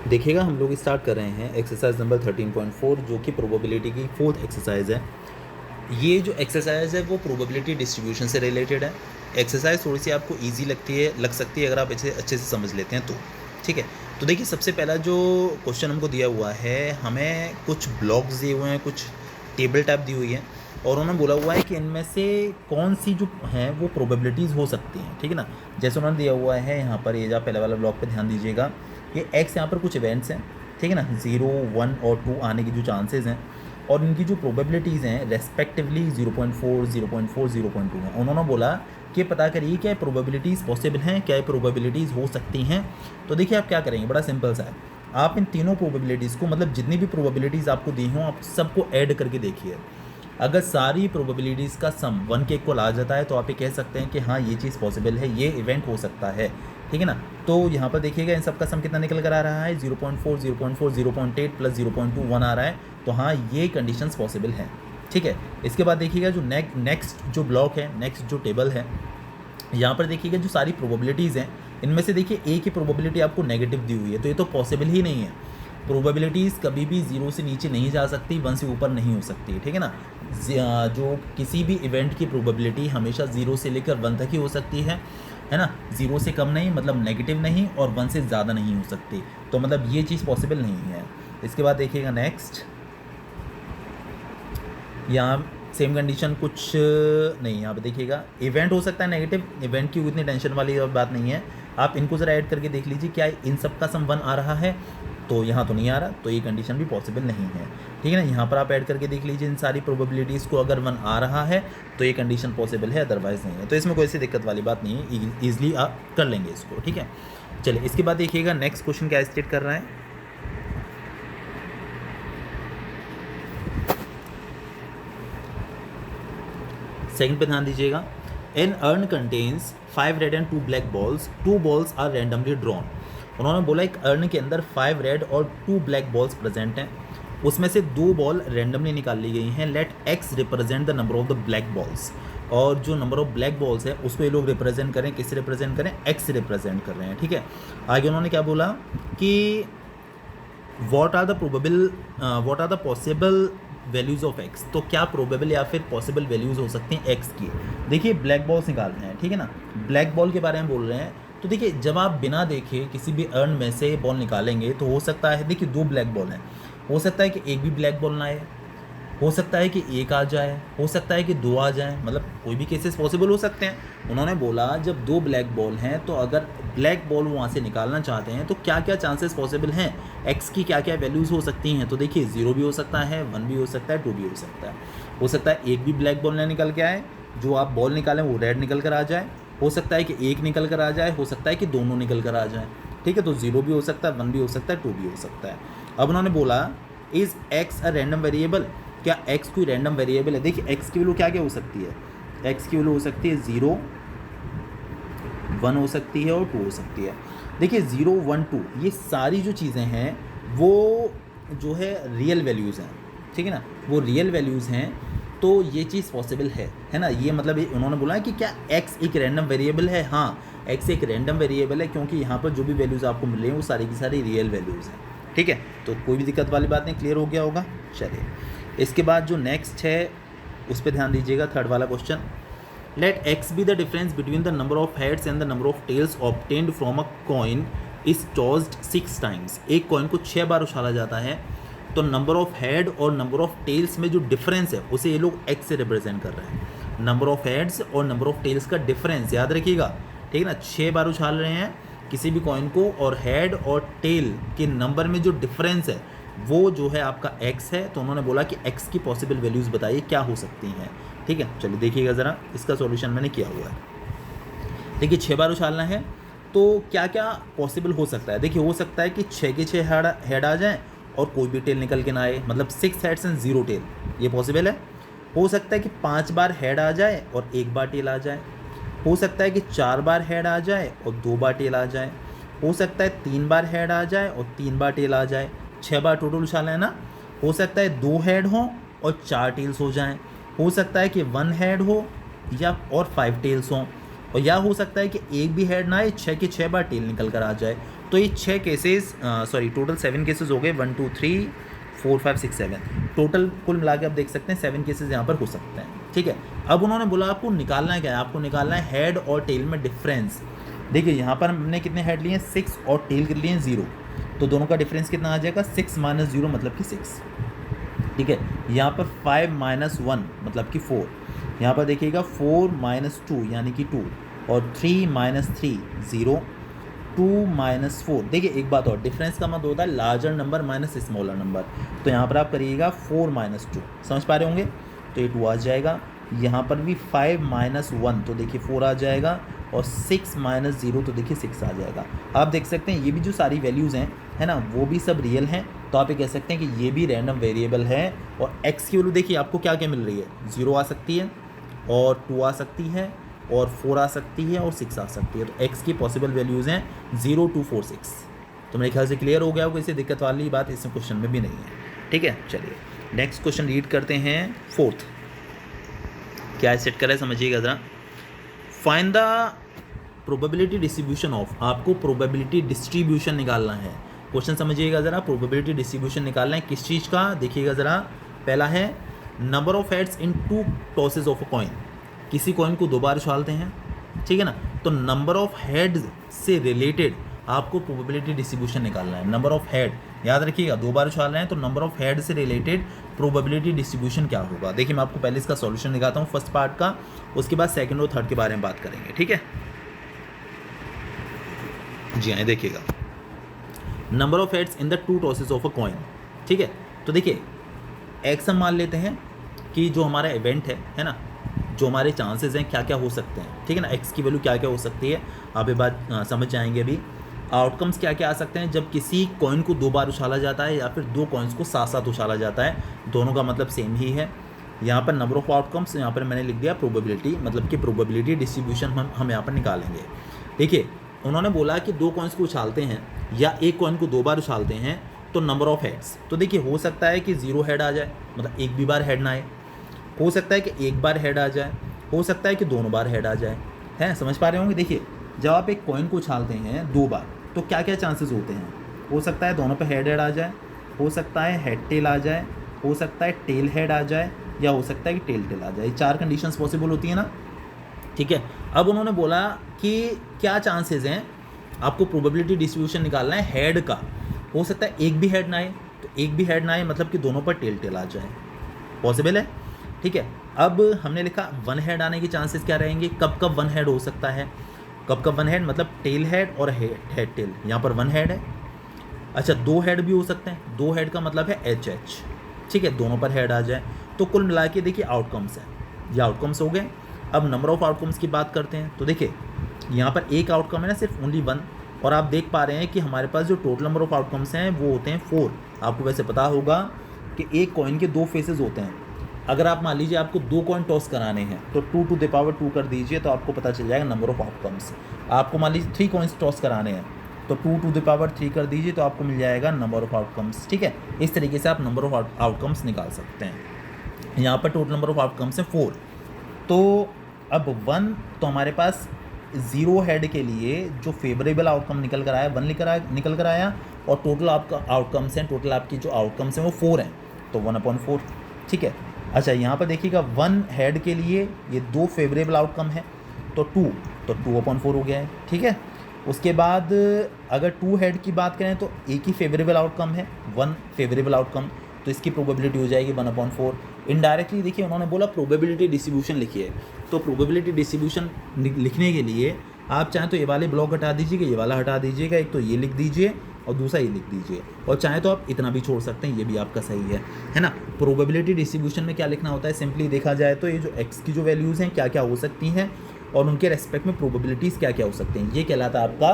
देखिएगा हम लोग स्टार्ट कर रहे हैं एक्सरसाइज नंबर 13.4 जो कि प्रोबेबिलिटी की फोर्थ एक्सरसाइज है। ये जो एक्सरसाइज है वो प्रोबेबिलिटी डिस्ट्रीब्यूशन से रिलेटेड है। एक्सरसाइज थोड़ी सी आपको इजी लग सकती है अगर आप इसे अच्छे से समझ लेते हैं तो। ठीक है, तो देखिए सबसे पहला जो क्वेश्चन हमको दिया हुआ है, हमें कुछ ब्लॉक्स दिए हुए हैं, कुछ टेबल टाइप दी हुई है और उन्होंने बोला हुआ है कि इनमें से कौन सी जो हैं वो प्रोबेबिलिटीज़ हो सकती हैं। ठीक है ना, जैसे उन्होंने दिया हुआ है यहाँ पर, ये जो पहले वाला ब्लॉक पे ध्यान दीजिएगा, ये एक्स यहाँ पर कुछ इवेंट्स हैं। ठीक है ना, 0, 1 और 2 आने की जो चांसेस हैं और इनकी जो प्रोबेबिलिटीज़ हैं रेस्पेक्टिवली 0.4, 0.4, 0.2 हैं। उन्होंने बोला कि पता करिए क्या प्रोबेबिलिटीज़ पॉसिबल हैं, क्या प्रोबेबिलिटीज़ हो सकती हैं। तो देखिए आप क्या करेंगे, बड़ा सिंपल सा है। आप इन तीनों प्रोबेबिलिटीज़ को, मतलब जितनी भी प्रोबेबिलिटीज़ आपको दी हों, आप सबको ऐड करके देखिए। अगर सारी प्रोबेबिलिटीज़ का सम 1 के इक्वल आ जाता है तो आप ये कह सकते हैं कि हाँ ये चीज़ पॉसिबल है, ये इवेंट हो सकता है। ठीक है ना, तो यहाँ पर देखिएगा इन सब का सम कितना निकल कर आ रहा है, 0.4, 0.4, 0.8 प्लस 0.2, 1 आ रहा है। तो हाँ ये कंडीशंस पॉसिबल हैं। ठीक है, इसके बाद देखिएगा जो नेक्स्ट जो ब्लॉक है, नेक्स्ट जो टेबल है, यहाँ पर देखिएगा जो सारी प्रोबेबिलिटीज़ हैं इनमें से देखिए एक ही प्रोबेबिलिटी आपको नेगेटिव दी हुई है, तो ये तो पॉसिबल ही नहीं है। प्रोबेबिलिटीज़ कभी भी 0 से नीचे नहीं जा सकती, 1 से ऊपर नहीं हो सकती। ठीक है ना, जो किसी भी इवेंट की प्रोबेबिलिटी हमेशा 0 से लेकर 1 तक ही हो सकती है ना। 0 से कम नहीं, मतलब नेगेटिव नहीं, और 1 से ज़्यादा नहीं हो सकती। तो मतलब ये चीज़ पॉसिबल नहीं है। इसके बाद देखिएगा नेक्स्ट, यहाँ सेम कंडीशन कुछ नहीं, यहाँ पे देखिएगा इवेंट हो सकता है नेगेटिव, इवेंट की उतनी टेंशन वाली बात नहीं है। आप इनको ज़रा ऐड करके देख लीजिए क्या इन सब का सम 1 आ रहा है, तो यहाँ तो नहीं आ रहा, तो ये कंडीशन भी पॉसिबल नहीं है। ठीक है ना, यहाँ पर आप ऐड करके देख लीजिए इन सारी प्रोबेबिलिटीज़ को, अगर 1 आ रहा है तो ये कंडीशन पॉसिबल है, अदरवाइज़ नहीं है। तो इसमें कोई सी दिक्कत वाली बात नहीं है, ईजिली आप कर लेंगे इसको। ठीक है, चलिए इसके बाद देखिएगा नेक्स्ट क्वेश्चन क्या स्टेट कर रहा है। सेकंड पे ध्यान दीजिएगा, an urn contains 5 red and 2 black balls, 2 balls are randomly drawn. उन्होंने बोला एक अर्न के अंदर 5 रेड और 2 ब्लैक बॉल्स प्रेजेंट हैं, उसमें से 2 बॉल रैंडमली निकाल ली गई हैं। Let X represent the number of the black balls, और जो नंबर ऑफ ब्लैक बॉल्स है उसको ये लोग रिप्रेजेंट करें, किससे रिप्रेजेंट करें, एक्स रिप्रेजेंट कर रहे हैं। ठीक है, आगे उन्होंने क्या बोला कि what are the possible values of X, तो क्या प्रोबेबल या फिर पॉसिबल वैल्यूज़ हो सकती हैं एक्स की। देखिए ब्लैक बॉल्स निकाल रहे हैं, ठीक है ना, ब्लैक बॉल के बारे में बोल रहे हैं। तो देखिए जब आप बिना देखे किसी भी अर्न में से बॉल निकालेंगे तो हो सकता है, देखिए 2 ब्लैक बॉल हैं, हो सकता है कि एक भी ब्लैक बॉल ना आए, हो सकता है कि एक आ जाए, हो सकता है कि 2 आ जाए, मतलब कोई भी केसेस पॉसिबल हो सकते हैं। उन्होंने बोला जब 2 ब्लैक बॉल हैं तो अगर ब्लैक बॉल वहाँ से निकालना चाहते हैं तो क्या क्या चांसेस पॉसिबल हैं, एक्स की क्या क्या वैल्यूज़ हो सकती हैं। तो देखिए 0 भी हो सकता है, 1 भी हो सकता है, 2 भी हो सकता है एक भी ब्लैक बॉल ना निकल के आए, जो आप बॉल निकालें वो रेड निकल कर आ जाए, हो सकता है कि एक निकल कर आ जाए, हो सकता है कि दोनों निकल कर आ जाए। ठीक है, तो 0 भी हो सकता है, 1 भी हो सकता है, 2 भी हो सकता है। अब उन्होंने बोला is x a random variable, क्या x कोई रैंडम वेरिएबल है। देखिए x की वैल्यू क्या क्या हो सकती है, x की वैल्यू हो सकती है 0, 1 हो सकती है और 2 हो सकती है। देखिए 0, 1, 2 ये सारी जो चीज़ें हैं वो जो है रियल वैल्यूज़ हैं। ठीक है ना, वो रियल वैल्यूज़ हैं, तो ये चीज़ पॉसिबल है ना। ये मतलब उन्होंने बोला है कि क्या x एक रैंडम वेरिएबल है। हाँ, x एक रैंडम वेरिएबल है क्योंकि यहाँ पर जो भी वैल्यूज़ आपको मिल रही हैं वो सारी की सारी रियल वैल्यूज़ हैं। ठीक है, तो कोई भी दिक्कत वाली बात नहीं, क्लियर हो गया होगा। चलिए इसके बाद जो नेक्स्ट है उस पर ध्यान दीजिएगा, थर्ड वाला question, let X be the difference between the number of heads and the number of tails obtained from a coin is tossed 6 times. एक कॉइन को 6 बार उछाला जाता है, तो नंबर ऑफ हेड और नंबर ऑफ टेल्स में जो डिफरेंस है उसे ये लोग एक्स से रिप्रेजेंट कर रहे हैं। नंबर ऑफ हेड्स और नंबर ऑफ टेल्स का डिफरेंस याद रखिएगा, ठीक है ना। 6 बार उछाल रहे हैं किसी भी कॉइन को, और हेड और टेल के नंबर में जो डिफरेंस है वो जो है आपका x है। तो उन्होंने बोला कि x की पॉसिबल वैल्यूज़ बताइए क्या हो सकती हैं। ठीक है, चलिए देखिएगा ज़रा, इसका सॉल्यूशन मैंने किया हुआ है। देखिए 6 बार उछालना है तो क्या क्या पॉसिबल हो सकता है। देखिए हो सकता है कि 6 के 6 हेड आ जाएँ और कोई भी टेल निकल के ना आए, मतलब 6 हेड्स एंड 0 टेल, ये पॉसिबल है। हो सकता है कि 5 बार हेड आ जाए और 1 बार टेल आ जाए। हो सकता है कि 4 बार हेड आ जाए और 2 बार टेल आ जाए। हो सकता है 3 बार हेड आ जाए और 3 बार टेल आ जाए। 6 बार टोटल उछाला है ना। हो सकता है 2 हेड हो और 4 टेल्स हो जाएं। हो सकता है कि 1 हेड हो या और 5 टेल्स हों, और या हो सकता है कि एक भी हेड ना आए, 6 के 6 बार टेल निकल कर आ जाए। तो ये 6 केसेस टोटल 7 केसेस हो गए, 1 2 3 4 5 6 7, टोटल कुल मिला के आप देख सकते हैं 7 केसेस यहाँ पर हो सकते हैं, ठीक है। अब उन्होंने बोला आपको निकालना है क्या है, आपको निकालना है हेड और टेल में डिफरेंस। देखिए यहाँ पर हमने कितने हेड लिए हैं 6 और टेल के लिए 0, तो दोनों का डिफरेंस कितना आ जाएगा 6 - 0 मतलब कि 6, ठीक है। यहाँ पर 5 - 1 मतलब कि 4, यहाँ पर देखिएगा 4 - 2 यानी कि 2, और 3 - 3 0, 2 - 4। देखिए एक बात और, डिफरेंस का मतलब होता है larger number minus smaller number, तो यहाँ पर आप करिएगा 4 - 2, समझ पा रहे होंगे, तो ये 2 आ जाएगा। यहाँ पर भी 5 - 1 तो देखिए 4 आ जाएगा, और 6 - 0 तो देखिए 6 आ जाएगा। आप देख सकते हैं ये भी जो सारी वैल्यूज़ हैं है ना, वो भी सब रियल हैं, तो आप ये कह सकते हैं कि ये भी रैंडम वेरिएबल है। और x की वैल्यू देखिए आपको क्या क्या मिल रही है, 0 आ सकती है, और 2 आ सकती है, और 4 आ सकती है, और 6 आ सकती है। तो x की पॉसिबल वैल्यूज़ हैं 0 2 4 6। तो मेरे ख्याल से क्लियर हो गया होगा, इससे दिक्कत वाली बात इसमें क्वेश्चन में भी नहीं है, ठीक है। चलिए नेक्स्ट क्वेश्चन रीड करते हैं। 4th क्या सेट करें समझिएगा ज़रा। Find the probability distribution of, आपको प्रोबेबिलिटी डिस्ट्रीब्यूशन निकालना है। क्वेश्चन समझिएगा ज़रा, प्रोबेबिलिटी डिस्ट्रीब्यूशन निकालना है किस चीज़ का, देखिएगा ज़रा। पहला है number of heads in 2 tosses of a coin, किसी कॉइन को 2 बार उछालते हैं, ठीक है ना, तो नंबर ऑफ हेड्स से रिलेटेड आपको प्रोबेबिलिटी डिस्ट्रीब्यूशन निकालना है। नंबर ऑफ हेड याद रखिएगा, 2 बार उछाल रहे हैं, तो नंबर ऑफ हेड से रिलेटेड प्रोबेबिलिटी डिस्ट्रीब्यूशन क्या होगा। देखिए मैं आपको पहले इसका सॉल्यूशन दिखाता हूँ फर्स्ट पार्ट का, उसके बाद सेकंड और थर्ड के बारे में बात करेंगे, ठीक है। जी हाँ, देखिएगा number of heads in the 2 tosses of a coin, ठीक है। तो देखिए एक्स हम मान लेते हैं कि जो हमारा इवेंट है ना, जो हमारे चांसेस हैं क्या क्या हो सकते हैं, ठीक है ना, एक्स की वैल्यू क्या क्या हो सकती है, आप ये बात समझ जाएंगे अभी। आउटकम्स क्या क्या आ सकते हैं जब किसी कॉइन को 2 बार उछाला जाता है, या फिर 2 कॉइन्स को साथ साथ उछाला जाता है, दोनों का मतलब सेम ही है। यहाँ पर नंबर ऑफ आउटकम्स, यहाँ पर मैंने लिख दिया प्रोबेबिलिटी, मतलब कि प्रोबेबिलिटी डिस्ट्रीब्यूशन हम यहाँ पर निकालेंगे। देखिए उन्होंने बोला कि 2 कॉइन्स को उछालते हैं या एक कॉइन को 2 बार उछालते हैं, तो नंबर ऑफ हेड्स, तो देखिए हो सकता है कि 0 हेड आ जाए, मतलब एक भी बार हेड ना आए, हो सकता है कि एक बार हेड आ जाए, हो सकता है कि दोनों बार हेड आ जाए, हैं, समझ पा रहे होंगे। देखिए जब आप एक कॉइन को उछालते हैं 2 बार, तो क्या क्या चांसेस होते हैं, हो सकता है दोनों पे हेड हेड आ जाए, हो सकता है हेड टेल आ जाए, हो सकता है टेल हेड आ जाए, या हो सकता है कि टेल टेल आ जाए। 4 कंडीशंस पॉसिबल होती है ना, ठीक है। अब उन्होंने बोला कि क्या चांसेस हैं, आपको प्रोबेबिलिटी डिस्ट्रीब्यूशन निकालना है हेड का। हो सकता है एक भी हेड ना आए, तो एक भी हेड ना आए मतलब कि दोनों पर टेल टेल आ जाए, पॉसिबल है, ठीक है। अब हमने लिखा 1 हेड आने के चांसेस क्या रहेंगे, कब कब 1 हेड हो सकता है, कब कब 1 हेड, मतलब टेल हेड और हेड टेल, यहाँ पर 1 हेड है। अच्छा 2 हेड भी हो सकते हैं, 2 हेड का मतलब है एच एच, ठीक है, दोनों पर हेड आ जाए। तो कुल मिला के देखिए आउटकम्स है, ये आउटकम्स हो गए। अब नंबर ऑफ आउटकम्स की बात करते हैं, तो देखिए यहाँ पर एक आउटकम है ना, सिर्फ ओनली 1, और आप देख पा रहे हैं कि हमारे पास जो टोटल नंबर ऑफ आउटकम्स हैं वो होते हैं 4। आपको वैसे पता होगा कि एक कॉइन के 2 फेसेस होते हैं। अगर आप मान लीजिए आपको 2 कॉइन टॉस कराने हैं, तो 2 to the power 2 कर दीजिए, तो आपको पता चल जाएगा नंबर ऑफ आउटकम्स। आपको मान लीजिए 3 कॉइन्स टॉस कराने हैं, तो 2 to the power 3 कर दीजिए, तो आपको मिल जाएगा नंबर ऑफ आउटकम्स, ठीक है। इस तरीके से आप नंबर ऑफ आउटकम्स निकाल सकते हैं। यहाँ पर टोटल नंबर ऑफ आउटकम्स हैं 4। तो अब 1, तो हमारे पास 0 हेड के लिए जो फेवरेबल आउटकम निकल कर आया 1 निकल कर आया, और टोटल आपका आउटकम्स हैं, टोटल आपकी जो आउटकम्स हैं वो 4 हैं, तो 1/4, ठीक है। अच्छा यहाँ पर देखिएगा 1 हेड के लिए ये 2 फेवरेबल आउटकम है, तो 2, तो 2/4 हो गया है, ठीक है। उसके बाद अगर 2 हेड की बात करें तो एक ही फेवरेबल आउटकम है, 1 फेवरेबल आउटकम, तो इसकी प्रोबेबिलिटी हो जाएगी 1/4। इनडायरेक्टली देखिए उन्होंने बोला प्रोबेबिलिटी डिस्ट्रीब्यूशन लिखिए, तो प्रोबेबिलिटी डिस्ट्रीब्यूशन लिखने के लिए आप चाहें तो ये वाले ब्लॉक हटा दीजिएगा, ये वाला हटा दीजिएगा, एक तो ये लिख दीजिए और दूसरा ये लिख दीजिए, और चाहे तो आप इतना भी छोड़ सकते हैं, ये भी आपका सही है ना। प्रोबेबिलिटी डिस्ट्रीब्यूशन में क्या लिखना होता है, सिंपली देखा जाए तो ये जो एक्स की जो वैल्यूज़ हैं क्या क्या हो सकती हैं, और उनके रेस्पेक्ट में प्रोबेबिलिटीज़ क्या क्या हो सकते हैं, ये कहलाता है आपका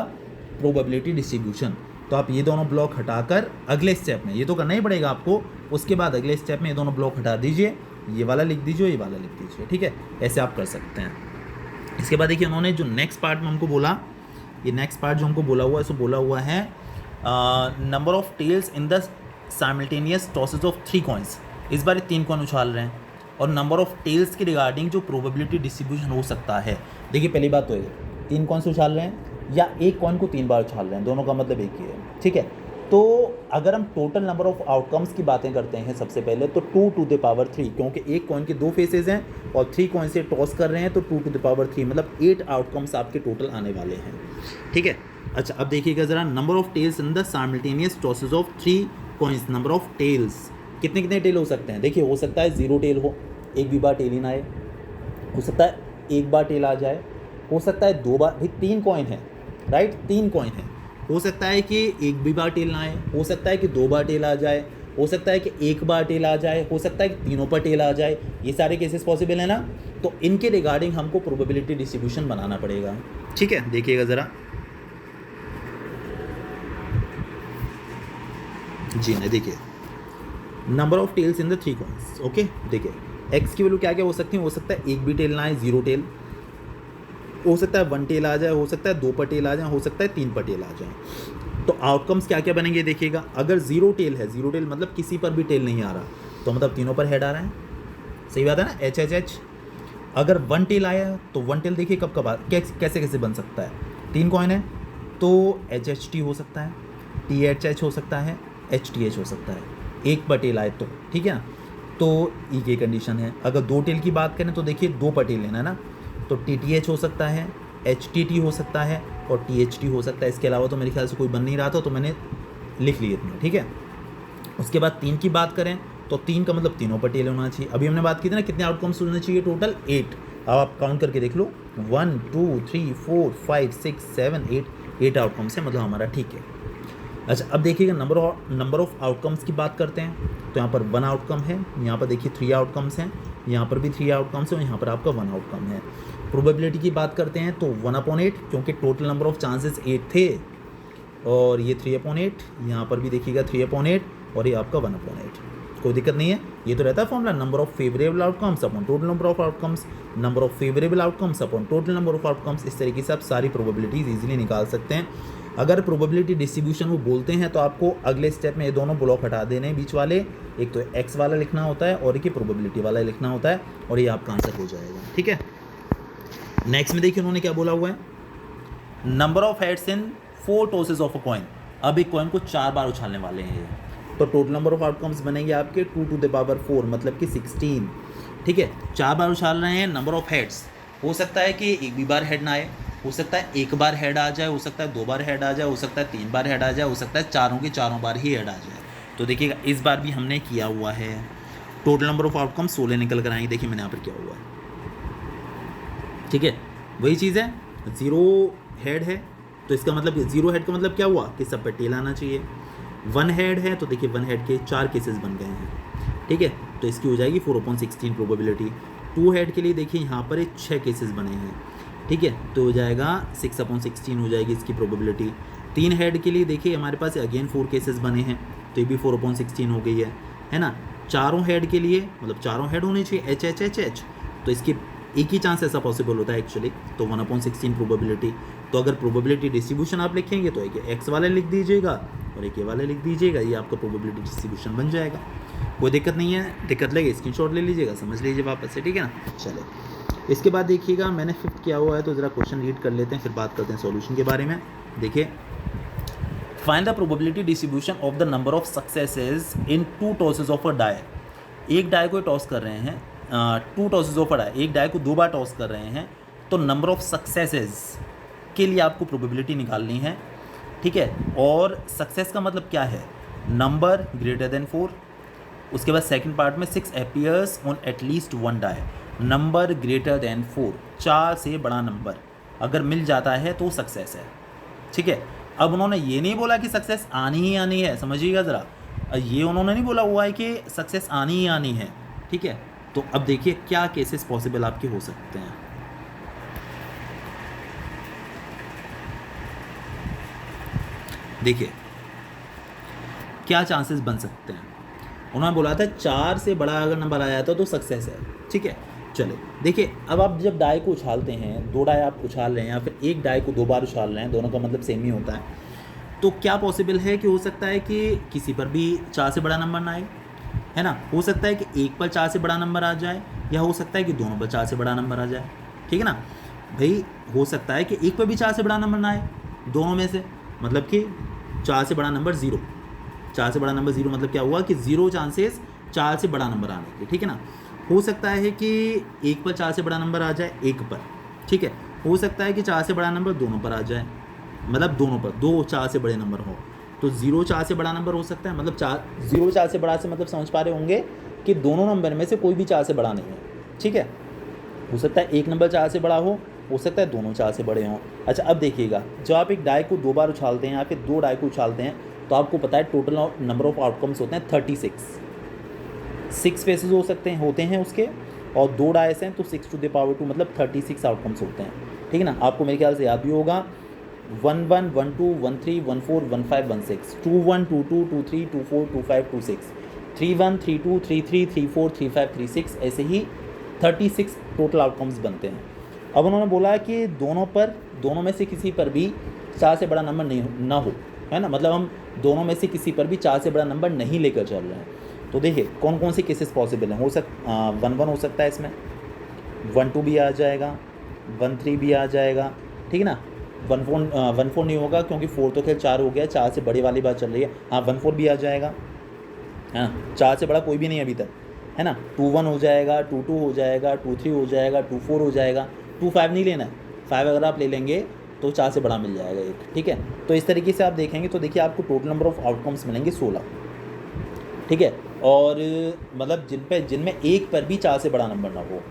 प्रोबेबिलिटी डिस्ट्रीब्यूशन। तो आप ये दोनों ब्लॉक हटाकर अगले स्टेप में, ये तो करना ही पड़ेगा आपको, उसके बाद अगले स्टेप में ये दोनों ब्लॉक हटा दीजिए, ये वाला लिख दीजिए, ये वाला लिख दीजिए, ठीक है। ऐसे आप कर सकते हैं। इसके बाद देखिए उन्होंने जो नेक्स्ट पार्ट में हमको बोला, ये नेक्स्ट पार्ट जो हमको बोला हुआ है, सो बोला हुआ है number of tails in the simultaneous tosses of 3 coins. इस बार 3 कॉइन उछाल रहे हैं, और नंबर ऑफ टेल्स के रिगार्डिंग जो प्रोबेबिलिटी डिस्ट्रीब्यूशन हो सकता है। देखिए पहली बात तो है 3 कॉइन्स उछाल रहे हैं, या एक कॉइन को 3 बार उछाल रहे हैं, दोनों का मतलब एक ही है, ठीक है। तो अगर हम टोटल नंबर ऑफ आउटकम्स की बातें करते हैं सबसे पहले, तो 2 टू द पावर 3, क्योंकि एक कॉइन के 2 फेसेस हैं और 3 कॉइन से टॉस कर रहे हैं, तो 2 टू द पावर 3 मतलब 8 आउटकम्स आपके टोटल आने वाले हैं, ठीक है। अच्छा, अब देखिएगा ज़रा, number of tails in the simultaneous tosses of 3 coins, number of tails, कितने कितने टेल हो सकते हैं। देखिए, हो सकता है 0 टेल हो, एक भी बार टेल ही ना आए, हो सकता है एक बार टेल आ जाए, हो सकता है 2 बार, भाई 3 कॉइन है, राइट, 3 कॉइन है, हो सकता है कि एक भी बार टेल ना आए, हो सकता है कि 2 बार टेल आ जाए, हो सकता है कि एक बार टेल आ जाए, हो सकता है कि तीनों पर टेल आ जाए। ये सारे केसेस पॉसिबल है ना। तो इनके रिगार्डिंग हमको प्रोबेबिलिटी डिस्ट्रीब्यूशन बनाना पड़ेगा, ठीक है। देखिएगा ज़रा, जी नहीं, देखिए number of tails in the 3 coins, okay. देखिए एक्स की वैल्यू क्या क्या हो सकती है, हो सकता है एक भी टेल ना आए, 0 टेल, हो सकता है 1 टेल आ जाए, हो सकता है 2 पर टेल आ जाए, हो सकता है 3 पर टेल आ जाए। तो आउटकम्स क्या क्या बनेंगे देखिएगा। अगर 0 टेल है, 0 टेल मतलब किसी पर भी टेल नहीं आ रहा, तो मतलब तीनों पर हेड आ रहा है, सही बात है ना, एच एच एच। अगर 1 टेल आया तो 1 टेल देखिए कब कब कैसे कैसे बन सकता है, 3 कॉइन है तो एच एच टी हो सकता है, टी एच एच हो सकता है, एच टी एच हो सकता है, एक पर टेल आए तो, ठीक है ना। तो ई की कंडीशन है। अगर 2 टेल की बात करें तो देखिए 2 पर टेल लेना है ना, तो टी टी एच हो सकता है, एच टी टी हो सकता है और टी एच टी हो सकता है। इसके अलावा तो मेरे ख्याल से कोई बन नहीं रहा था, तो मैंने लिख लिए इतने, ठीक है। उसके बाद 3 की बात करें तो 3 का मतलब तीनों पर टेल होना चाहिए। अभी हमने बात की थी ना कितने आउटकम्स होने चाहिए, टोटल 8। अब आप काउंट करके देख लो, 1 2 3 4 5 6 7 8 आउटकम्स है, मतलब हमारा ठीक है। अच्छा, अब देखिएगा नंबर ऑफ आउटकम्स की बात करते हैं। तो यहाँ पर 1 आउटकम है, यहाँ पर देखिए 3 आउटकम्स हैं, यहाँ पर भी 3 आउटकम्स हैं और यहाँ पर आपका 1 आउटकम है। प्रोबेबिलिटी की बात करते हैं तो 1/8, क्योंकि टोटल नंबर ऑफ चांसेस 8 थे और ये 3/8, यहाँ पर भी देखिएगा 3/8 और ये आपका 1/8। कोई दिक्कत नहीं है, ये तो रहता है formula, number of favourable outcomes upon total number of outcomes, number of favourable outcomes upon total number of outcomes. इस तरीके से आप सारी प्रोबेबिलिटीज़ ईजिली निकाल सकते हैं। अगर प्रोबेबिलिटी डिस्ट्रीब्यूशन वो बोलते हैं तो आपको अगले स्टेप में ये दोनों ब्लॉक हटा देने हैं बीच वाले, एक तो एक्स वाला लिखना होता है और एक ही प्रोबेबिलिटी वाला लिखना होता है, और ये आपका आंसर हो जाएगा, ठीक है। नेक्स्ट में देखिए उन्होंने क्या बोला हुआ है, number of heads in 4 tosses of a coin. अब एक कॉइन को 4 बार उछालने वाले हैं ये, तो टोटल नंबर ऑफ आउटकम्स बनेंगे आपके 2 टू द पावर 4 मतलब कि 16, ठीक है। 4 बार उछाल रहे हैं, नंबर ऑफ हेड्स, हो सकता है कि एक भी बार हेड ना आए, हो सकता है एक बार हेड आ जाए, हो सकता है 2 बार हेड आ जाए, हो सकता है 3 बार हेड आ जाए, हो सकता है चारों के चारों बार ही हेड आ जाए। तो देखिएगा इस बार भी हमने किया हुआ है, टोटल नंबर ऑफ आउटकम 16 निकल कर आएंगे। देखिए मैंने यहाँ पर किया हुआ है, ठीक है, वही चीज़ है। 0 हेड है तो इसका मतलब 0 हेड का मतलब क्या हुआ कि सब पर टेल आना चाहिए। 1 हेड है तो देखिए 1 हेड के 4 केसेस बन गए हैं, ठीक है, तो इसकी हो जाएगी 4/16 प्रोबेबिलिटी। 2 हेड के लिए देखिए यहाँ पर एक 6 केसेस बने हैं, ठीक है, तो हो जाएगा 6/16 हो जाएगी इसकी प्रोबेबिलिटी। 3 हेड के लिए देखिए हमारे पास अगेन 4 केसेस बने हैं, तो ये भी 4/16 हो गई है ना। चारों हेड के लिए मतलब चारों हेड होने चाहिए, एच एच एच एच, तो इसकी एक ही चांस ऐसा पॉसिबल होता है एक्चुअली, तो 1/16 प्रोबेबिलिटी। तो अगर प्रोबेबिलिटी डिस्ट्रीब्यूशन आप लिखेंगे तो एक एक्स वाले लिख दीजिएगा और एक ए वाले लिख दीजिएगा, ये आपका प्रोबेबिलिटी डिस्ट्रीब्यूशन बन जाएगा। कोई दिक्कत नहीं है, दिक्कत लगे स्क्रीनशॉट ले लीजिएगा, समझ लीजिए वापस से, ठीक है ना। चलिए इसके बाद देखिएगा मैंने 5th किया हुआ है, तो ज़रा क्वेश्चन रीड कर लेते हैं, फिर बात करते हैं सॉल्यूशन के बारे में। देखिए, find the probability distribution of the number of successes in 2 tosses of a die. एक डाई को टॉस कर रहे हैं, 2 टॉसेस ऑफ अ डाई, एक डाई को 2 बार टॉस कर रहे हैं, तो नंबर ऑफ सक्सेसेस के लिए आपको प्रोबेबिलिटी निकालनी है, ठीक है। और सक्सेस का मतलब क्या है, नंबर ग्रेटर देन 4। उसके बाद सेकंड पार्ट में 6 appears on at least 1 die, number greater than 4, 4 से बड़ा नंबर अगर मिल जाता है तो सक्सेस है, ठीक है। अब उन्होंने ये नहीं बोला कि सक्सेस आनी ही आनी है, समझिएगा ज़रा, ये उन्होंने नहीं बोला हुआ है कि सक्सेस आनी ही आनी है, ठीक है। तो अब देखिए क्या केसेस पॉसिबल आपके हो सकते हैं। देखिए क्या चांसेस बन सकते हैं, उन्होंने बोला था 4 से बड़ा अगर नंबर आ जाता तो सक्सेस है, ठीक है। चलो देखिए, अब आप जब डाई को उछालते हैं, 2 डाई आप उछाल रहे हैं या फिर एक डाई को 2 बार उछाल रहे हैं, दोनों का मतलब सेम ही होता है, तो क्या पॉसिबल है कि हो सकता है कि किसी पर भी 4 से बड़ा नंबर ना आए, है ना। हो सकता है कि एक पर 4 से बड़ा नंबर आ जाए, या हो सकता है कि दोनों पर 4 से बड़ा नंबर आ जाए, ठीक है ना। भाई हो सकता है कि एक पर भी 4 से बड़ा नंबर ना आए, दोनों में से, मतलब कि 4 से बड़ा नंबर 0, 4 से बड़ा नंबर 0 मतलब क्या हुआ कि 0 चांसेस 4 से बड़ा नंबर आने के, ठीक है ना। हो सकता है कि एक पर 4 से बड़ा नंबर आ जाए, एक पर, ठीक है। हो सकता है कि 4 से बड़ा नंबर दोनों पर आ जाए, मतलब दोनों पर 2 4 से बड़े नंबर हो, तो 0 4 से बड़ा नंबर हो सकता है, मतलब 0 4 से बड़ा से मतलब समझ पा रहे होंगे कि दोनों नंबर में से कोई भी 4 से बड़ा नहीं है, ठीक है। हो सकता है एक नंबर 4 से बड़ा हो सकता है दोनों 4 से बड़े हों। अच्छा अब देखिएगा, जब आप एक डाई को 2 बार उछालते हैं या फिर 2 डाई को उछालते हैं तो आपको पता है टोटल नंबर ऑफ आउटकम्स होते हैं 36, 6 फेसेस होते हैं उसके, और 2 डाइस हैं तो 6 टू द पावर 2 मतलब 36 आउटकम्स होते हैं, ठीक है ना। आपको मेरे ख्याल से याद भी होगा 1 1 1 2 1 3 1 4 1 5 1 6, 2 1 2 2 2 3 2 4 2 5 2 6, 3 1 3 2 3 3 3 4 3 5 3 6, ऐसे ही 36 टोटल आउटकम्स बनते हैं। अब उन्होंने बोला कि दोनों में से किसी पर भी 4 से बड़ा नंबर नहीं ना हो, है ना, मतलब हम दोनों में से किसी पर भी 4 से बड़ा नंबर नहीं लेकर चल रहे हैं। तो देखिए कौन कौन से केसेस पॉसिबल हैं, 1 1 हो सकता है, इसमें 1 2 भी आ जाएगा, 1 3 भी आ जाएगा, ठीक है ना। 1 4 नहीं होगा क्योंकि 4 तो खैर 4 हो गया, 4 से बड़ी वाली बात चल रही है। हाँ 1 4 भी आ जाएगा, है ना, 4 से बड़ा कोई भी नहीं अभी तक, है ना। 2 1 हो जाएगा, 2 2 हो जाएगा, 2 3 हो जाएगा, 2 4 हो जाएगा, 2 5 नहीं लेना है, 5 अगर आप ले लेंगे तो 4 से बड़ा मिल जाएगा एक, ठीक है। तो इस तरीके से आप देखेंगे तो देखिए आपको टोटल नंबर ऑफ आउटकम्स मिलेंगे 16, ठीक है। और मतलब जिनमें एक पर भी 4 से बड़ा नंबर ना हो।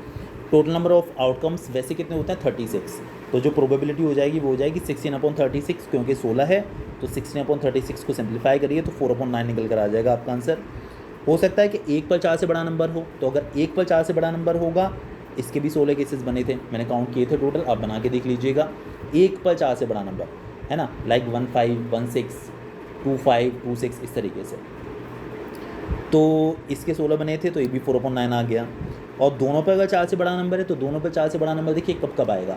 टोटल नंबर ऑफ आउटकम्स वैसे कितने होते हैं 36, तो जो प्रोबेबिलिटी हो जाएगी वो हो जाएगी 16/36, क्योंकि 16 है तो 16/36 को सिंप्लीफाई करिए तो 4/9 निकल कर आ जाएगा आपका आंसर। हो सकता है कि एक पर 4 से बड़ा नंबर हो, तो अगर एक पर 4 से बड़ा नंबर होगा, इसके भी 16 केसेस बने थे, मैंने काउंट किए थे टोटल, आप बना के देख लीजिएगा। एक पर 4 से बड़ा नंबर, है ना, लाइक 1 5 1 6 2 5 2 6 इस तरीके से, तो इसके 16 बने थे तो ये भी 4/9 आ गया। और दोनों पर अगर 4 से बड़ा नंबर है तो दोनों पर 4 से बड़ा नंबर देखिए कब कब आएगा,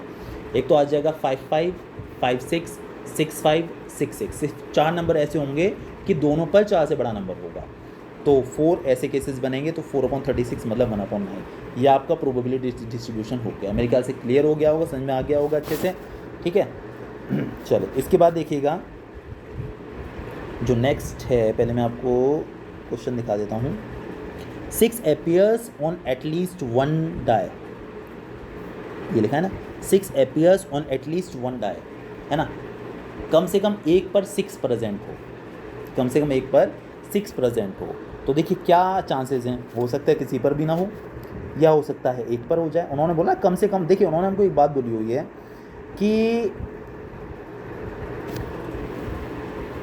एक तो आ जाएगा 5 5 5 6 6 5 6 6, सिर्फ 4 नंबर ऐसे होंगे कि दोनों पर 4 से बड़ा नंबर होगा, तो 4 ऐसे केसेस बनेंगे, तो 4/36 मतलब 1/9, ये आपका प्रोबेबिलिटी डिस्ट्रीब्यूशन हो गया। मेरे ख्याल से क्लियर हो गया होगा, समझ में आ गया होगा अच्छे से, ठीक है। चलो इसके बाद देखिएगा जो नेक्स्ट है, पहले मैं आपको क्वेश्चन दिखा देता हूँ। 6 appears on at least one die, ये लिखा है ना, 6 appears on at least one die, है ना, कम से कम एक पर 6 प्रेजेंट हो, कम से कम एक पर 6 प्रेजेंट हो। तो देखिए क्या चांसेस हैं, हो सकता है किसी पर भी ना हो, या हो सकता है एक पर हो जाए। उन्होंने बोला कम से कम, देखिए उन्होंने हमको एक बात बोली हुई है कि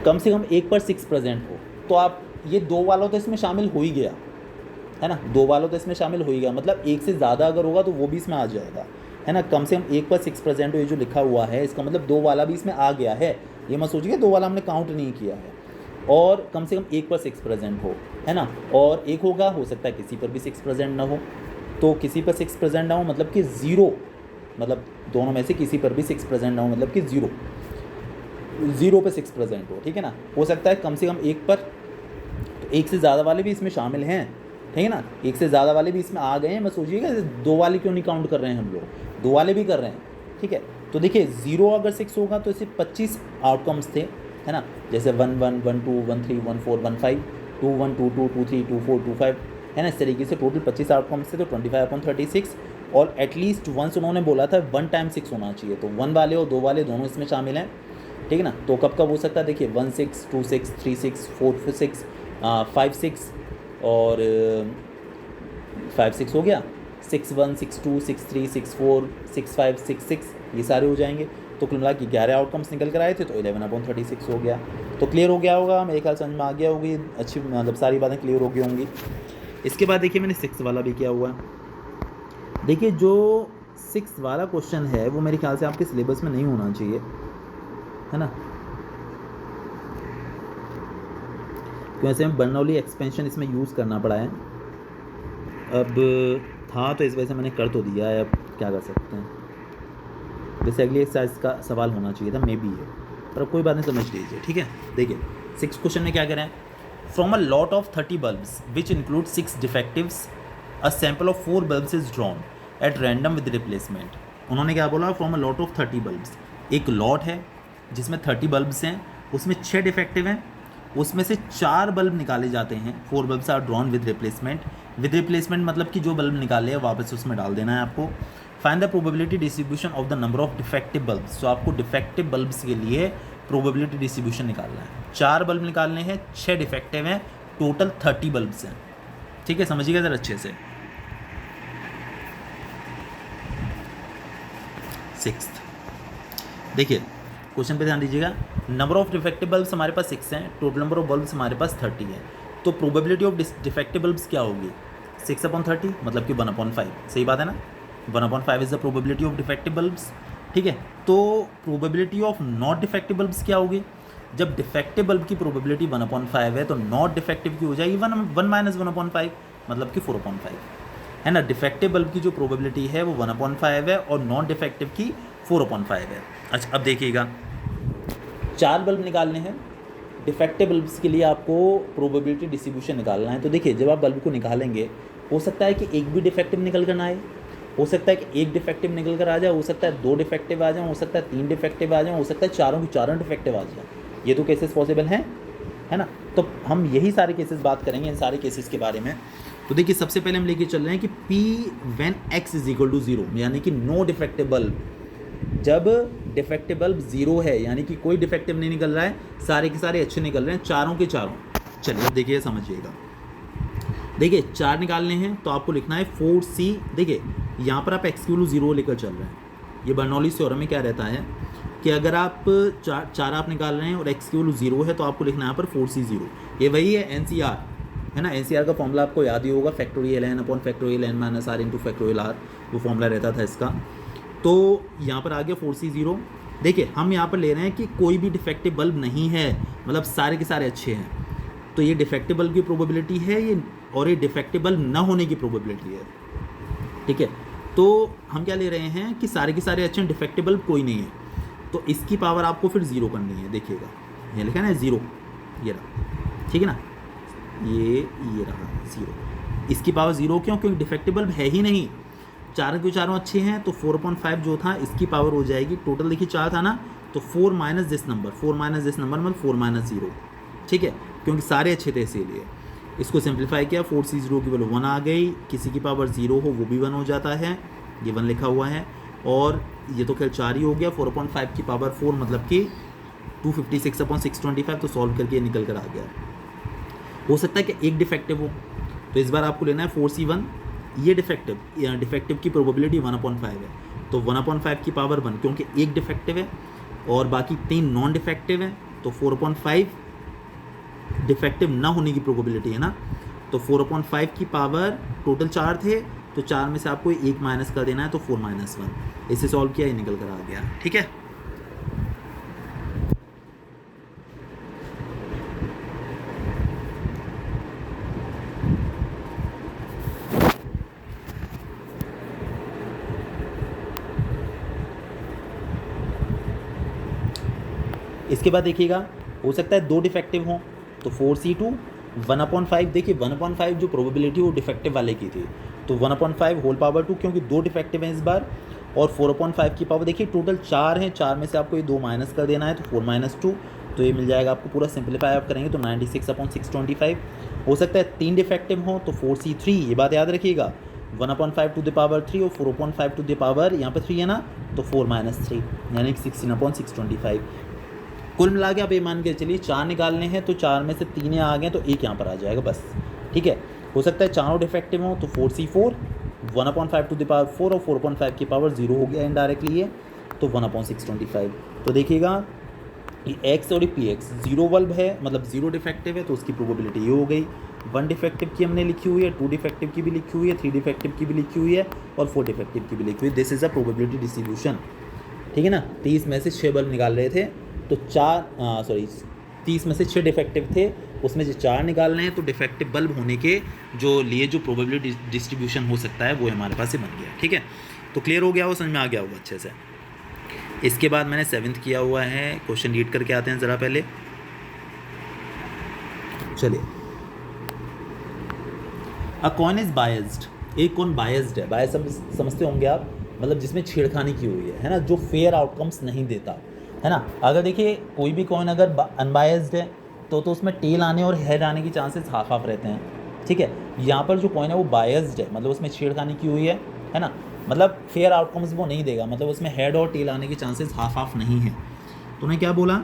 कम से कम एक पर 6 प्रेजेंट हो, तो आप ये 2 वाला तो इसमें शामिल हो ही गया, है ना, 2 वाला तो इसमें शामिल हो ही गया, मतलब एक से ज़्यादा अगर होगा तो वो भी इसमें आ जाएगा, है ना। कम से कम एक पर 6 प्रेजेंट हो, ये जो लिखा हुआ है इसका मतलब 2 वाला भी इसमें आ गया है, ये मत सोचिए 2 वाला हमने काउंट नहीं किया है। और कम से कम एक पर 6 प्रेजेंट हो, है ना, और एक होगा, हो सकता है किसी पर भी 6 प्रेजेंट ना हो, तो किसी पर 6 प्रेजेंट ना हो मतलब कि 0, मतलब दोनों में से किसी पर भी 6 प्रेजेंट ना हो मतलब कि 0 पे 6 प्रेजेंट हो, ठीक है ना। हो सकता है कम से कम एक पर, तो एक से ज़्यादा वाले भी इसमें शामिल हैं, ठीक है ना, एक से ज़्यादा वाले भी इसमें आ गए हैं, मैं सोचिएगा 2 वाले क्यों नहीं काउंट कर रहे हैं हम लोग, 2 वाले भी कर रहे हैं, ठीक है। तो देखिए 0 अगर 6 होगा तो इसे 25 आउटकम्स थे, है ना, जैसे 1 1 1 2 1 3 1 4 1 5 2 1 2 2 2 3 2 4 2 5, है ना, इस तरीके से टोटल 25 आउटकम्स थे, तो 25/36। और एटलीस्ट वंस उन्होंने बोला था 1 टाइम 6 होना चाहिए, तो 1 वाले और 2 वाले दोनों इसमें शामिल हैं, ठीक है ना। तो कब कब हो सकता है, देखिए 1 6 2 6 3 6 4 6 5 6 और 5 6 हो गया, 6 1 6 2 6 3 6 4 6 5 6 6, ये सारे हो जाएंगे, तो कुल मिला के 11 आउटकम्स निकल कर आए थे, तो 11/36 हो गया। तो क्लियर हो गया होगा, मेरे ख्याल समझ में आ गया होगी, अच्छी मतलब सारी बातें क्लियर हो गई होंगी। इसके बाद देखिए मैंने 6 वाला भी किया हुआ है। देखिए जो 6 वाला क्वेश्चन है वो मेरे ख्याल से आपके सिलेबस में नहीं होना चाहिए, है ना, क्योंकि ऐसे में बर्नौली एक्सपेंशन इसमें यूज़ करना पड़ा है। अब था तो इस वजह से मैंने कर तो दिया है, अब क्या कर सकते हैं। वैसे अगली एक्सरसाइज का सवाल होना चाहिए था, मे बी है, पर अब कोई बात नहीं, समझ लीजिए, ठीक है। देखिए 6 क्वेश्चन में क्या करें, from a lot of 30 bulbs which include 6 डिफेक्टिव्स, a sample of 4 bulbs is drawn at random with replacement, उन्होंने क्या बोला, from a lot of 30 bulbs, एक लॉट है जिसमें 30 बल्ब्स हैं, उसमें 6 डिफेक्टिव हैं, उसमें से 4 बल्ब निकाले जाते हैं, 4 bulbs are drawn with replacement मतलब कि जो बल्ब निकाले हैं वापस उसमें डाल देना है आपको। Find the probability distribution of the number of defective bulbs, तो आपको डिफेक्टिव बल्ब्स के लिए प्रोबेबिलिटी डिस्ट्रीब्यूशन निकालना है। 4 बल्ब निकालने हैं, 6 डिफेक्टिव हैं, टोटल 30 बल्ब्स हैं। ठीक है, समझिएगा ज़रा अच्छे से। 6th देखिए, क्वेश्चन पे ध्यान दीजिएगा। नंबर ऑफ डिफेक्टिव बल्ब्स हमारे पास 6 हैं, टोटल नंबर ऑफ बल्ब्स हमारे पास 30 है। तो प्रोबेबिलिटी ऑफ डिफेक्टिव बल्ब्स क्या होगी, 6/30 मतलब कि 1/5। सही बात है ना, 1/5 is the probability of defective bulbs. ठीक है, तो probability of not defective bulbs क्या होगी, जब डिफेक्टिव बल्ब की प्रोबेबिलिटी 1/5 है तो नॉट डिफेक्टिव की हो जाएगी 1 - 1/5 मतलब कि 4/5 है ना। डिफेक्टिव बल्ब की जो प्रोबेबिलिटी है वो 1/5 है और नॉन डिफेक्टिव की 4/5 है। अच्छा, अब देखिएगा, 4 बल्ब निकालने हैं, डिफेक्टिव बल्ब्स के लिए आपको प्रोबेबिलिटी डिस्ट्रीब्यूशन निकालना है। तो देखिए, जब आप बल्ब को निकालेंगे, हो सकता है कि एक भी डिफेक्टिव निकल कर ना आए, हो सकता है कि एक डिफेक्टिव निकल कर आ जाए, हो सकता है 2 डिफेक्टिव आ जाए, हो सकता है 3 डिफेक्टिव आ जाए, हो सकता है चारों की चारों डिफेक्टिव आ जाए। ये तो केसेस पॉसिबल हैं, है ना। तो हम यही सारे केसेस बात करेंगे, इन सारे केसेस के बारे में। तो देखिए, सबसे पहले हम लेके चल रहे हैं कि P when x = 0, यानी कि नो डिफेक्टिव बल्ब, जब डिफेक्टिव बल्ब 0 है यानी कि कोई डिफेक्टिव नहीं निकल रहा है, सारे के सारे अच्छे निकल रहे हैं, चारों के चारों। चलिए अब देखिए, समझिएगा। देखिए, 4 निकालने हैं तो आपको लिखना है 4C। देखिए, यहाँ पर आप x = 0 लेकर चल रहे हैं। ये बर्नौलीज़ थ्योरम में क्या रहता है कि अगर आप चार आप निकाल रहे हैं और x = 0 है तो आपको लिखना है यहाँ पर 4C 0। ये वही है NCR, है ना। NCR का फॉर्मूला आपको याद ही होगा, factorial n/(n-r) into factorial r, वो फॉर्मूला रहता था इसका। तो यहाँ पर आ गया 4C 0। देखिए, हम यहाँ पर ले रहे हैं कि कोई भी डिफेक्टिव बल्ब नहीं है, मतलब सारे के सारे अच्छे हैं। तो ये डिफेक्टिव बल्ब की प्रोबेबिलिटी है ये, और ये डिफेक्टिव बल्ब ना होने की प्रोबेबिलिटी है। ठीक है, तो हम क्या ले रहे हैं कि सारे के सारे अच्छे हैं, डिफेक्टिव बल्ब कोई नहीं है, तो इसकी पावर आपको फिर 0 करनी है। देखिएगा, ये लिखा है ना 0, ये रहा, ठीक है ना, ये रहा 0। इसकी पावर 0 क्यों, क्योंकि डिफेक्टिव बल्ब है ही नहीं, चारों के चारों अच्छे हैं। तो 4/5 जो था इसकी पावर हो जाएगी, टोटल देखिए 4 था ना, तो 4 - दिस नंबर, 4 - दिस नंबर मतलब 4 - 0। ठीक है, क्योंकि सारे अच्छे थे इसीलिए। इसको सिंप्लीफाई किया, 4C 0 की वैल्यू 1 आ गई। किसी की पावर 0 हो वो भी 1 हो जाता है, ये 1 लिखा हुआ है। और ये तो खैर 4 ही हो गया, 4/5 की पावर 4 मतलब कि 256/625, तो सॉल्व करके निकल कर आ गया। हो सकता है कि एक डिफेक्टिव हो, तो इस बार आपको लेना है 4C1। ये डिफेक्टिव की प्रोबेबिलिटी 1/5 है, तो 1/5 की पावर 1, क्योंकि एक डिफेक्टिव है और बाकी 3 नॉन डिफेक्टिव हैं, तो 4/5 डिफेक्टिव ना होने की प्रोबेबिलिटी है ना। तो 4/5 की पावर, टोटल 4 थे तो 4 में से आपको 1 माइनस कर देना है, तो 4 - 1। इसे सॉल्व किया, ये निकल कर आ गया। ठीक है, इसके बाद देखिएगा, हो सकता है 2 डिफेक्टिव हों, तो 4C2 1/5। देखिए 1/5 जो प्रोबेबिलिटी वो डिफेक्टिव वाले की थी, तो 1/5 होल पावर 2, क्योंकि 2 डिफेक्टिव हैं इस बार। और 4/5 की पावर देखिए टोटल 4 हैं, 4 में से आपको ये 2 माइनस कर देना है, तो 4 - 2, तो ये मिल जाएगा आपको। पूरा सिंप्लीफाई आप करेंगे तो 96/625। हो सकता है 3 डिफेक्टिव हों, तो 4C3, ये बात याद रखिएगा, 1/5 टू द पावर 3 और 4/5 टू द पावर यहाँ पर 3 है ना, तो 4 - 3 यानी कि 16/625। कुल मिला के आप ये मान के चलिए 4 निकालने हैं, तो 4 में से 3 आ गए तो 1 यहाँ पर आ जाएगा बस। ठीक है, हो सकता है चारों डिफेक्टिव हों, तो 4C4 1/5 टू द पावर 4 और 4/5 की पावर 0 हो गया इनडायरेक्टली ये, तो 1/625। तो देखिएगा ये x और ये px 0 बल्ब है, मतलब 0 डिफेक्टिव है, तो उसकी प्रोबेबिलिटी ये हो गई। 1 डिफेक्टिव की हमने लिखी हुई है, 2 डिफेक्टिव की भी लिखी हुई है, 3 डिफेक्टिव की भी लिखी हुई है और 4 डिफेक्टिव की भी लिखी हुई है। This is a probability distribution. ठीक है ना, 30 में से 6 बल्ब निकाल रहे थे, तो 30 में से 6 डिफेक्टिव थे, उसमें से 4 निकालने हैं, तो डिफेक्टिव बल्ब होने के जो लिए जो प्रोबेबिलिटी डिस्ट्रीब्यूशन हो सकता है वो हमारे पास से बन गया। ठीक है, तो क्लियर हो गया, वो समझ में आ गया होगा अच्छे से। इसके बाद मैंने 7th किया हुआ है, क्वेश्चन रीड करके आते हैं ज़रा पहले। चलिए, अ कॉइन इज बायस्ड, एक कॉइन बायस्ड है। बायस समझते होंगे आप, मतलब जिसमें छेड़खानी की हुई है ना, जो फेयर आउटकम्स नहीं देता, है ना। अगर देखिए कोई भी कॉइन अगर अनबायस्ड है तो उसमें टेल आने और हेड आने के चांसेस हाफ हाफ रहते हैं, ठीक है। यहाँ पर जो कॉइन है वो बायस्ड है, मतलब उसमें छेड़खानी की हुई है ना, मतलब फेयर आउटकम्स वो नहीं देगा, मतलब उसमें हेड और टेल आने के चांसेस हाफ हाफ नहीं है। तो उन्हें क्या बोला,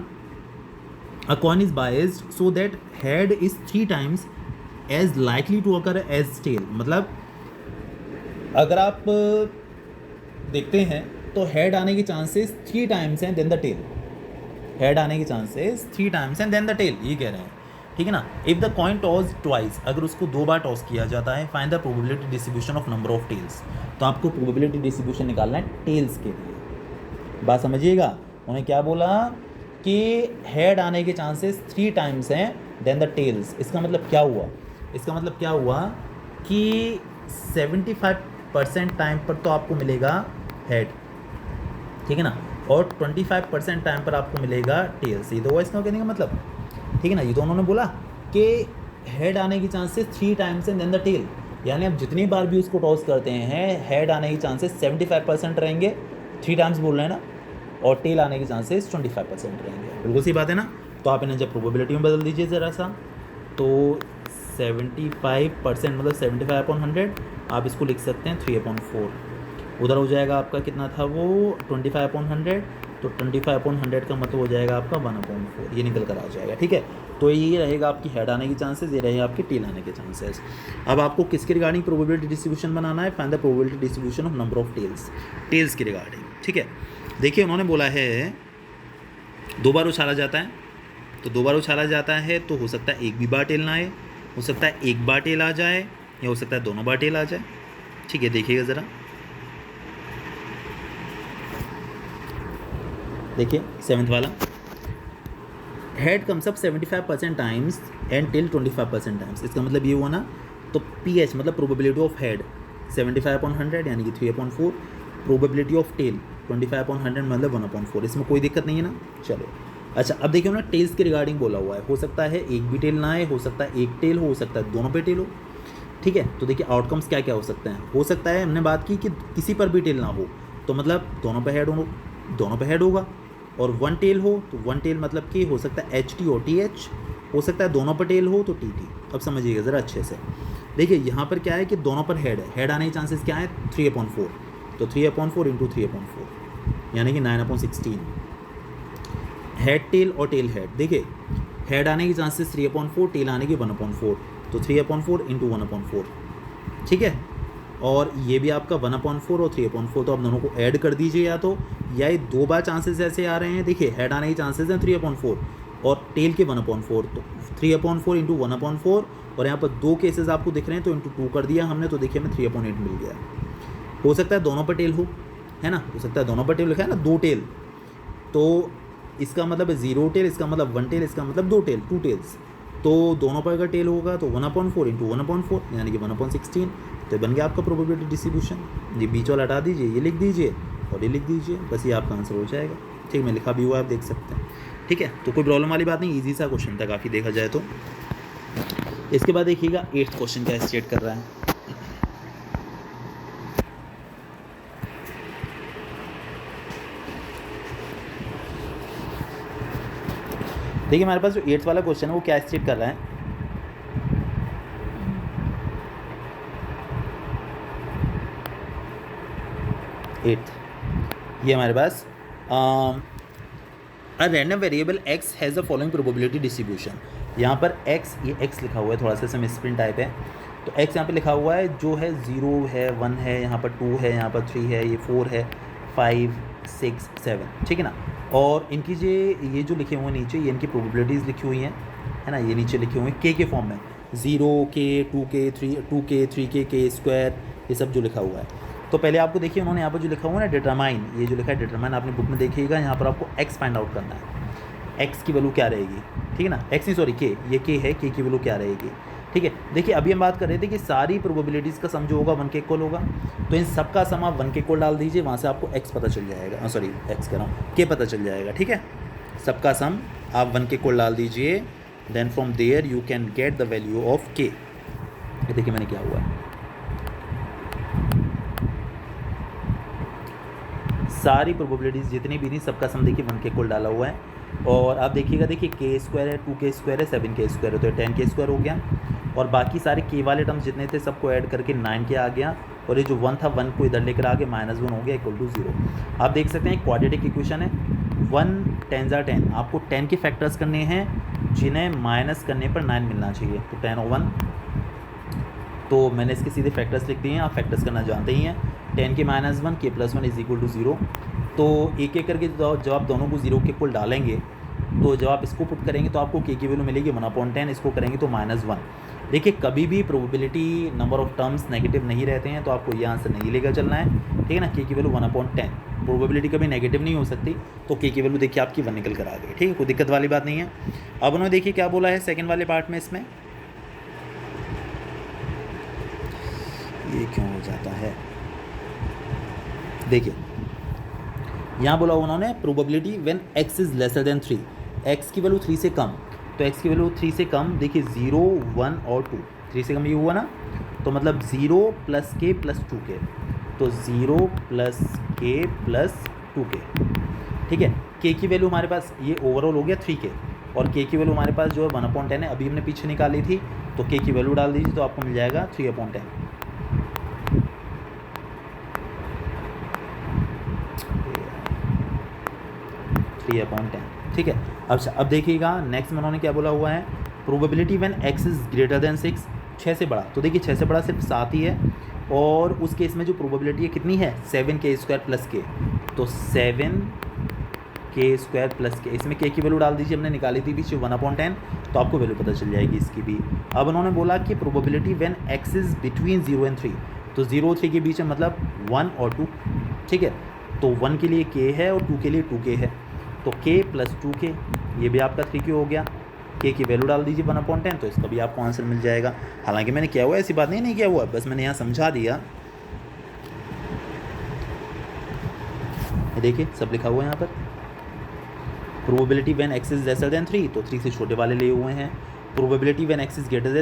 a coin is biased so that head is 3 times as likely to occur as tail. मतलब अगर आप देखते हैं तो हेड आने के चांसेस 3 times हैं देन द टेल, हेड आने के chances 3 times and then the tail, ये कह रहे हैं, ठीक है ना। If the coin toss twice, अगर उसको 2 बार टॉस किया जाता है, find the probability distribution of number of tales, तो आपको प्रोबेबिलिटी डिस्ट्रीब्यूशन निकालना है टेल्स के लिए। बात समझिएगा, उन्हें क्या बोला कि हेड आने के चांसेस 3 times हैं देन द टेल्स। इसका मतलब क्या हुआ, इसका मतलब क्या हुआ कि 75% टाइम पर तो आपको मिलेगा हेड, ठीक है ना, और 25% टाइम पर आपको मिलेगा टेल्स। ये तो हुआ इसका कहने का मतलब, ठीक है ना। ये तो उन्होंने बोला कि हेड आने की chances 3 times and then the tail, यानी आप जितनी बार भी उसको टॉस करते हैं हेड आने की चांसेस 75% रहेंगे, 3 times बोल रहे हैं ना, और टेल आने के चांसेस 25% रहेंगे। बिल्कुल सी बात है ना। तो आप इन्हें जब प्रोबेबिलिटी में बदल दीजिए ज़रा सा, तो 75% मतलब 75/100, आप इसको लिख सकते हैं 3/4। उधर हो जाएगा आपका कितना था वो 25/100, तो 25/100 का मतलब हो जाएगा आपका 1/4, ये निकल कर आ जाएगा, ठीक है। तो ये रहेगा आपकी हेड आने के चांसेस, ये रहेगा आपकी टेल आने के चांसेस। अब आपको किसके रिगार्डिंग प्रोबेबिलिटी डिस्ट्रीब्यूशन बनाना है, find the probability distribution of number of tails, tails के रिगार्डिंग, ठीक है। देखिए उन्होंने बोला है 2 बार उछाला जाता है, तो 2 बार उछाला जाता है तो हो सकता है एक भी बार टेल ना आए, हो सकता है एक बार टेल आ जाए, या हो सकता है दोनों बार टेल आ जाए, ठीक है। देखिएगा ज़रा, देखिए 7th वाला, head comes up 75% times and tail 25% times. इसका मतलब ये हुआ ना, तो PH मतलब प्रोबेबिलिटी ऑफ हेड 75/100 यानी कि 3/4, प्रोबेबिलिटी ऑफ टेल 25/100 मतलब 1/4। इसमें कोई दिक्कत नहीं है ना। चलो अच्छा, अब देखिए ना टेल्स के रिगार्डिंग बोला हुआ है, हो सकता है एक भी टेल ना आए, हो सकता है एक टेल हो सकता है दोनों पे टेल हो, ठीक है। तो देखिए आउटकम्स क्या क्या हो सकते हैं, हो सकता है हमने बात की कि किसी पर भी टेल ना हो, तो मतलब दोनों पे हेड हो, दोनों पे हेड होगा, और 1 टेल हो तो 1 टेल मतलब कि हो सकता है HT और TH, हो सकता है दोनों पर टेल हो तो TT। अब समझिएगा ज़रा अच्छे से, देखिए यहाँ पर क्या है कि दोनों पर हेड है, हेड आने के चांसेस क्या है 3/4, तो 3/4 इंटू 3/4 यानी कि 9/16, हेड टेल और टेल हेड। देखिए हेड आने के चांसेस 3/4, टेल आने के 1/4, तो 3/4 इंटू 1/4, ठीक है। और ये भी आपका 1/4 और 3/4, तो आप दोनों को ऐड कर दीजिए, या ये 2 बार चांसेस ऐसे आ रहे हैं। देखिए हेड आने के चांसेस हैं 3/4 और टेल के 1/4, तो 3/4 इंटू 1/4, और यहाँ पर 2 केसेस आपको दिख रहे हैं तो इंटू 2 कर दिया हमने, तो देखिए हमें 3/8 मिल गया। हो सकता है दोनों पर टेल हो, है ना, हो सकता है दोनों पर टेल लिखा है ना, 2 टेल, तो इसका मतलब 0 टेल, इसका मतलब 1 टेल, इसका मतलब 2 टेल, 2 टेल्स, तो दोनों पर अगर टेल होगा तो 1/4 इंटू 1/4 यानी कि 1/16, तो बन गया आपका प्रोबेबिलिटी डिस्ट्रीब्यूशन। ये बीच वाला हटा दीजिए, ये लिख दीजिए और ये लिख दीजिए, बस ये आपका आंसर हो जाएगा, ठीक। मैं लिखा भी हुआ है, आप देख सकते हैं, ठीक है। तो कोई प्रॉब्लम वाली बात नहीं, ईजी सा क्वेश्चन था काफ़ी देखा जाए तो। इसके बाद देखिएगा 8th क्वेश्चन क्या स्टेट कर रहा है। देखिए हमारे पास जो 8th वाला क्वेश्चन है वो क्या स्टेट कर रहा है, ये हमारे पास a random variable x has the following probability distribution. यहाँ पर x, ये x लिखा हुआ है, थोड़ा सा मिसप्रिंट टाइप है, तो x यहाँ पे लिखा हुआ है, जो है 0 है, 1 है, यहाँ पर 2 है, यहाँ पर 3 है, ये 4 है, 5 6 7, ठीक है ना। और इनकी ये जो लिखे हुए नीचे, ये इनकी प्रोबेबिलिटीज़ लिखी हुई हैं, है ना, ये नीचे लिखे हुए हैं k के फॉर्म में, 0k 2k 2k 3k k square, ये सब जो लिखा हुआ है। तो पहले आपको देखिए उन्होंने यहाँ पर जो लिखा हुआ है ना डिटरमाइन, ये जो लिखा है डिटरमाइन, आपने बुक में देखिएगा, यहाँ पर आपको x फाइंड आउट करना है, x की वैल्यू क्या रहेगी, ठीक है ना, x नहीं सॉरी k, ये k है, k की वैल्यू क्या रहेगी, ठीक है। देखिए अभी हम बात कर रहे थे कि सारी प्रोबेबिलिटीज़ का सम जो होगा 1 के इक्वल होगा, तो इन सब का सम आप 1 के इक्वल डाल दीजिए, वहाँ से आपको x पता चल जाएगा, सॉरी x कह रहा हूँ, k पता चल जाएगा, ठीक है। सबका सम आप 1 के इक्वल डाल दीजिए, then from there you can get the value of k। देखिए मैंने क्या हुआ है, सारी प्रोबेबिलिटीज़ जितनी भी थी सबका सम देखिए 1 के इक्वल डाला हुआ है। और आप देखिएगा, देखिए के स्क्वायर है, 2 के स्क्वायर है, 7 के स्क्वायर है, तो 10 के स्क्वायर हो गया। और बाकी सारे के वाले टर्म्स जितने थे सबको ऐड करके 9 के आ गया। और ये जो 1 था 1 को इधर लेकर आ गए, -1 हो गया इक्वल टू 0। आप देख सकते हैं क्वाड्रेटिक इक्वेशन है। 1 10 × 10, आपको 10 के फैक्टर्स करने हैं जिन्हें माइनस करने पर 9 मिलना चाहिए। तो 10/1, तो मैंने इसके सीधे फैक्टर्स लिख दिए हैं, आप फैक्टर्स करना जानते ही हैं। 10 के -1 के +1 इज इक्वल टू 0। तो एक एक करके जब आप दोनों को 0 के इक्वल डालेंगे तो जब आप इसको पुट करेंगे तो आपको के की वैल्यू मिलेगी 1/10, इसको करेंगे तो -1। देखिए कभी भी probability number of terms negative नहीं रहते हैं, तो आपको ये आंसर नहीं लेकर चलना है, ठीक है ना। के की वैल्यू 1/10, प्रोबेबिलिटी कभी नेगेटिव नहीं हो सकती, तो के की वैल्यू देखिए आपकी 1 निकल कर आ गई, ठीक है, कोई दिक्कत वाली बात नहीं है। अब उन्होंने देखिए क्या बोला है सेकेंड वाले पार्ट में, इसमें ये क्यों हो जाता है, देखिए यहाँ बोला उन्होंने probability when x is lesser than 3, x की वैल्यू 3 से कम, तो x की वैल्यू 3 से कम, देखिए 0 1 और 2, 3 से कम ये हुआ ना, तो मतलब 0 + k + 2k, तो 0 + k + 2k, ठीक है। k की वैल्यू हमारे पास ये ओवरऑल हो गया 3k, और k की वैल्यू हमारे पास जो है 1/10 है, अभी हमने पीछे निकाली थी, तो k की वैल्यू डाल दीजिए तो आपको मिल जाएगा 3/10। 3/10, ठीक है। अब देखिएगा नेक्स्ट में उन्होंने क्या बोला हुआ है, probability when x is greater than 6, 6 से बड़ा, तो देखिए 6 से बड़ा सिर्फ 7 ही है, और उस केस में जो प्रोबेबिलिटी है कितनी है 7k² + k, तो 7k² + k, इसमें k की वैल्यू डाल दीजिए, हमने निकाली थी पीछे 1/10, तो आपको वैल्यू पता चल जाएगी इसकी भी। अब उन्होंने बोला कि probability when x is between 0 और 3, तो 0 और 3 के बीच में मतलब 1 और 2, ठीक है, तो 1 के लिए k है और 2 के लिए 2k है, तो k + 2k, ये भी आपका 3k हो गया। k की वैल्यू डाल दीजिए 1/10, तो इसका भी आपको आंसर मिल जाएगा। हालांकि मैंने किया हुआ है, ऐसी बात नहीं किया हुआ, बस मैंने यहाँ समझा दिया। देखिए सब लिखा हुआ है यहाँ पर, probability when x is lesser than 3, तो 3 से छोटे वाले लिए हुए हैं। Probability when x is greater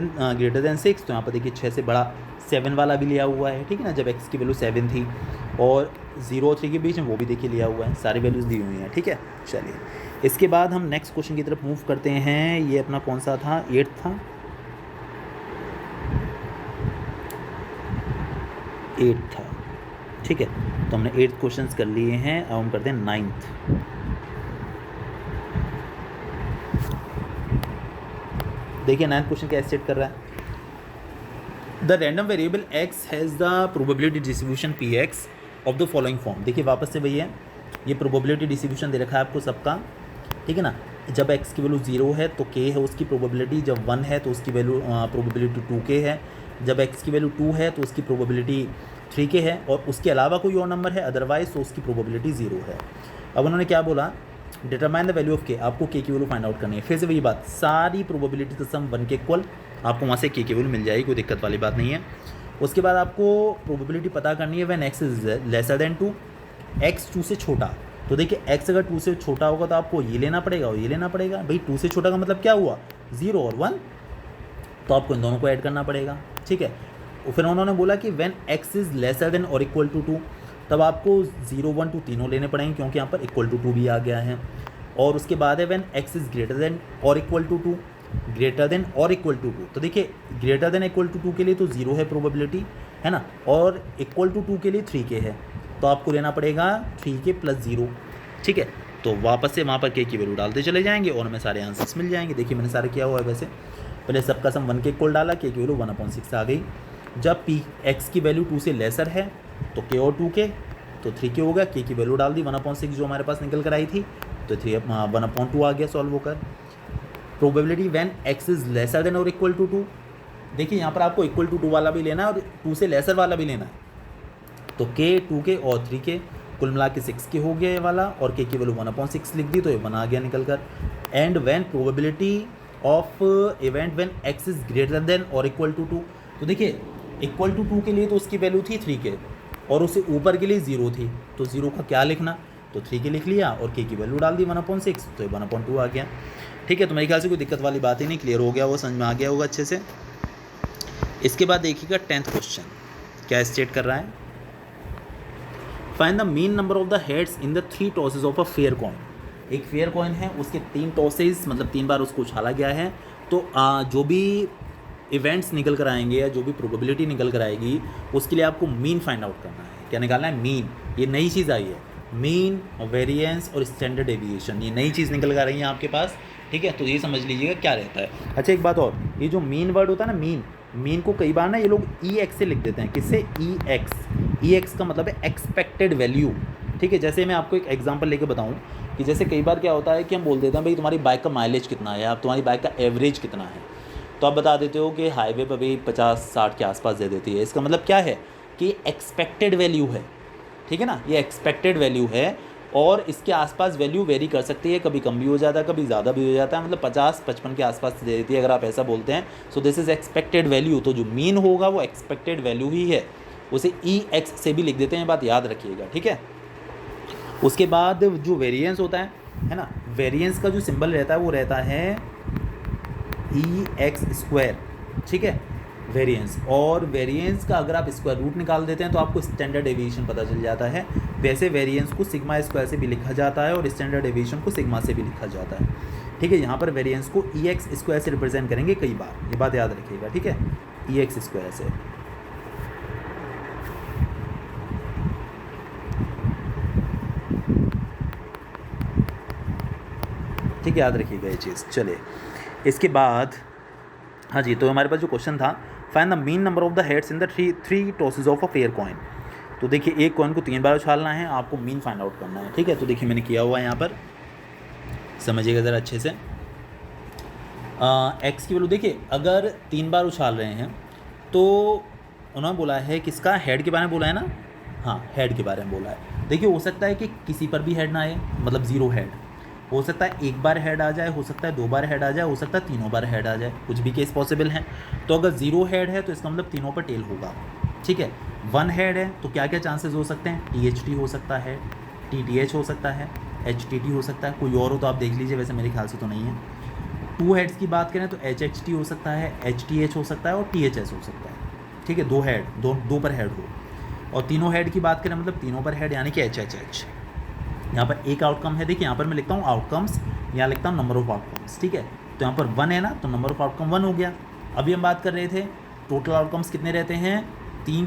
than 6, तो यहाँ पर देखिए 6 से बड़ा 7 वाला भी लिया हुआ है, ठीक है ना, जब x की वैल्यू 7 थी, और 0 और 3 के बीच में वो भी देखिए लिया हुआ है, सारी वैल्यूज़ दी हुई हैं, ठीक है। चलिए इसके बाद हम नेक्स्ट क्वेश्चन की तरफ मूव करते हैं। ये अपना कौन सा था, 8 था, 8 था, ठीक है। तो हमने 8 क्वेश्चंस कर लिए हैं, अब हम करते हैं 9th। देखिए 9th क्वेश्चन क्या स्टेट कर रहा है, the random variable x has the probability distribution px of the following form. देखिए वापस से वही है, ये प्रोबेबिलिटी डिस्ट्रीब्यूशन दे रखा है आपको सबका, ठीक है ना। जब x की वैल्यू 0 है तो k है उसकी प्रोबेबिलिटी, जब 1 है तो उसकी वैल्यू प्रोबेबिलिटी 2k है, जब x की वैल्यू 2 है तो उसकी प्रोबेबिलिटी 3k है, और उसके अलावा कोई और नंबर है अदरवाइज तो उसकी प्रोबेबिलिटी 0 है। अब उन्होंने क्या बोला, determine the value of k, आपको k की वैल्यू फाइंड आउट करनी है। फिर से वही बात, सारी प्रोबेबिलिटी का सम 1 के इक्वल, आपको वहाँ से k की वैल्यू मिल जाएगी, कोई दिक्कत वाली बात नहीं है। उसके बाद आपको प्रोबेबिलिटी पता करनी है when x is lesser than 2, x 2 से छोटा, तो देखिए x अगर 2 से छोटा होगा तो आपको ये लेना पड़ेगा और ये लेना पड़ेगा। भाई 2 से छोटा का मतलब क्या हुआ, 0 और 1, तो आपको इन दोनों को ऐड करना पड़ेगा, ठीक है। फिर उन्होंने बोला कि when x is lesser than और इक्वल टू 2, तब आपको 0 1 2 तीनों लेने पड़ेंगे, क्योंकि यहाँ पर इक्वल टू 2 भी आ गया है। और उसके बाद है when x is greater than और इक्वल टू 2, ग्रेटर देन और इक्वल टू 2, तो देखिए ग्रेटर देन इक्वल टू 2 के लिए तो 0 है प्रोबेबिलिटी, है ना, और इक्वल टू 2 के लिए 3k है, तो आपको लेना पड़ेगा 3k + 0, ठीक है। तो वापस से वहाँ पर k की वैल्यू डालते चले जाएंगे और हमें सारे आंसर्स मिल जाएंगे। देखिए मैंने सारे किया हुआ है, वैसे पहले सबका सम 1 के इक्वल डाला, k की वैल्यू 1/6 आ गई। जब x की वैल्यू 2 से लेसर है तो k और 2k, तो 3k हो गया, k की वैल्यू डाल दी 1/6 जो हमारे पास निकल कर आई थी, तो 1/2 आ गया सॉल्व होकर। Probability when x is lesser than और इक्वल टू 2, देखिए यहाँ पर आपको इक्वल टू 2 वाला भी लेना है और 2 से लेसर वाला भी लेना है, तो k 2k और 3k, कुल मिला के 6k हो गया ये वाला, और k की वैल्यू 1/6 लिख दी, तो ये 1 आ गया निकल कर। And when probability of event when x is greater than और इक्वल टू 2, तो देखिए इक्वल टू 2 के लिए तो उसकी वैल्यू थी 3k, और उससे ऊपर के लिए 0 थी, तो 0 का क्या लिखना, तो 3k लिख लिया और k की वैल्यू डाल दी 1/6, तो ये 1/2 आ गया, ठीक है। तो मेरे ख्याल से कोई दिक्कत वाली बात ही नहीं, क्लियर हो गया, वो समझ में आ गया होगा अच्छे से। इसके बाद देखिएगा 10th क्वेश्चन क्या स्टेट कर रहा है, find the mean number of the heads in the 3 tosses of a fair coin. एक फेयर कॉइन है, उसके 3 टॉसेज मतलब 3 बार उसको उछाला गया है, तो जो भी इवेंट्स निकल कर आएंगे या जो भी प्रोबेबिलिटी निकल कर आएगी उसके लिए आपको मीन फाइंड आउट करना है। क्या निकालना है? मीन। ये नई चीज़ आई है, मीन, वेरिएंस और स्टैंडर्ड डेविएशन, ये नई चीज़ निकल कर आ रही है आपके पास, ठीक है। तो ये समझ लीजिएगा क्या रहता है। अच्छा एक बात और, ये जो मीन वर्ड होता है ना, मीन को कई बार ना ये लोग ई एक्स से लिख देते हैं। किससे? ई एक्स का मतलब है एक्सपेक्टेड वैल्यू, ठीक है। जैसे मैं आपको एक एग्जांपल लेके बताऊं कि जैसे कई बार क्या होता है कि हम बोल देते हैं भाई तुम्हारी बाइक का माइलेज कितना है, आप तुम्हारी बाइक का एवरेज कितना है, तो आप बता देते हो कि हाईवे पर भी 50-60 के आसपास दे देती है। इसका मतलब क्या है कि एक्सपेक्टेड वैल्यू है, ठीक है ना, ये एक्सपेक्टेड वैल्यू है और इसके आसपास वैल्यू वेरी कर सकती है, कभी कम भी हो जाता है, कभी ज़्यादा भी हो जाता है, मतलब 50-55 के आसपास दे देती है अगर आप ऐसा बोलते हैं। So this is expected value. तो जो मीन होगा वो एक्सपेक्टेड वैल्यू ही है, उसे ई एक्स से भी लिख देते हैं, बात याद रखिएगा, ठीक है। उसके बाद जो वेरिएंस होता है ना, वेरिएंस का जो सिंबल रहता है वो रहता है ई एक्स स्क्वायर, ठीक है, वेरिएंस। और वेरिएंस का अगर आप स्क्वायर रूट निकाल देते हैं तो आपको स्टैंडर्ड डेविएशन पता चल जाता है। वैसे वेरिएंस को सिग्मा स्क्वायर से भी लिखा जाता है और स्टैंडर्ड डेविएशन को सिग्मा से भी लिखा जाता है, ठीक है। यहाँ पर वेरिएंस को ई एक्स स्क्वायर से रिप्रेजेंट करेंगे कई बार, ये बात याद रखिएगा, ठीक है, ई एक्स स्क्वायर से। ठीक है, याद रखिएगा ये चीज़। चलिए इसके बाद, हाँ जी, तो हमारे पास जो क्वेश्चन था, find the mean number of the heads in the three tosses of a fair coin. तो देखिए एक कॉइन को 3 बार उछालना है, आपको मीन फाइंड आउट करना है, ठीक है। तो देखिए मैंने किया हुआ है यहाँ पर, समझिएगा ज़रा अच्छे से। एक्स की वैल्यू देखिए, अगर 3 बार उछाल रहे हैं तो उन्होंने बोला है किसका, हेड के बारे में बोला है ना, हाँ हेड के बारे में बोला है। देखिए हो सकता है कि किसी पर भी हेड ना आए, मतलब 0 हेड, हो सकता है 1 बार हेड आ जाए, हो सकता है 2 बार हेड आ जाए, हो सकता है 3 बार हेड आ जाए, कुछ भी केस पॉसिबल है। तो अगर 0 हेड है तो इसका मतलब तीनों पर टेल होगा, ठीक है। 1 हेड है तो क्या क्या चांसेस हो सकते हैं? THT हो सकता है, TTH हो सकता है, HTT हो सकता है, कोई और हो तो आप देख लीजिए, वैसे मेरे ख्याल से तो नहीं है। 2 हेड्स की बात करें तो HHT हो सकता है, HTH हो सकता है और THS हो सकता है, ठीक है। 2 हेड, दो पर हेड हो। और तीनों हेड की बात करें मतलब तीनों पर हेड, यानी कि HHH। यहाँ पर एक आउटकम है, देखिए यहाँ पर मैं लिखता हूँ आउटकम्स, यहाँ लिखता हूँ नंबर ऑफ आउटकम्स, ठीक है। तो यहाँ पर 1 है ना, तो नंबर ऑफ आउटकम 1 हो गया। अभी हम बात कर रहे थे टोटल आउटकम्स कितने रहते हैं 3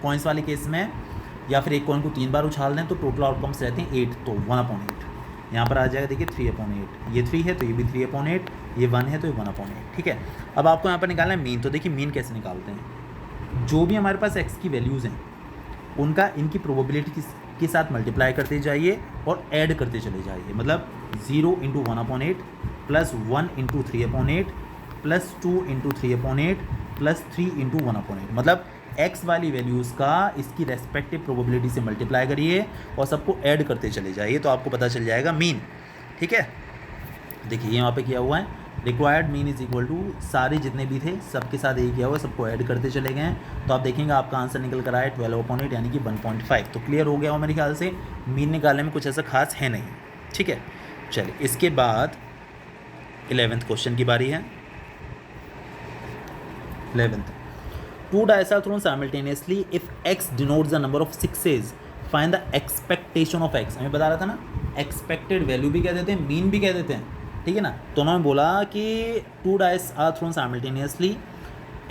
कॉइन्स वाले केस में, या फिर एक कॉइन को 3 बार उछाल दें तो टोटल आउटकम्स रहते हैं 8, तो 1/8 यहाँ पर आ जाएगा। देखिए 3/8, ये 3 है तो ये भी 3/8, ये 1 है तो ये 1/8, ठीक है। अब आपको यहाँ पर निकालना है मीन। तो देखिए मीन कैसे निकालते हैं, जो भी हमारे पास एक्स की वैल्यूज़ हैं उनका इनकी प्रोबेबिलिटी के साथ मल्टीप्लाई करते जाइए और ऐड करते चले जाइए। मतलब 0 × 1/8 प्लस 1 × 3/8 प्लस 2 × 3/8 प्लस 3 × 1/8, मतलब एक्स वाली वैल्यूज़ का इसकी रेस्पेक्टिव प्रोबेबिलिटी से मल्टीप्लाई करिए और सबको ऐड करते चले जाइए, तो आपको पता चल जाएगा मीन, ठीक है। देखिए यहाँ पे किया हुआ है, required mean is equal to, सारे जितने भी थे सबके साथ यही किया हुआ है, सबको ऐड करते चले गए हैं। तो आप देखेंगे आपका आंसर निकल कर आया 12/8 यानी कि 1.5। तो क्लियर हो गया हो मेरे ख्याल से, मीन निकालने में कुछ ऐसा खास है नहीं, ठीक है। चलिए इसके बाद 11th क्वेश्चन की बारी है। 11th, 2 dice are thrown simultaneously if x denotes the number of sixes, find the expectation of x। हमें बता रहा था ना, एक्सपेक्टेड वैल्यू भी कह देते हैं, मीन भी कह देते हैं, ठीक है ना। तो उन्होंने बोला कि 2 dice are thrown simultaneously,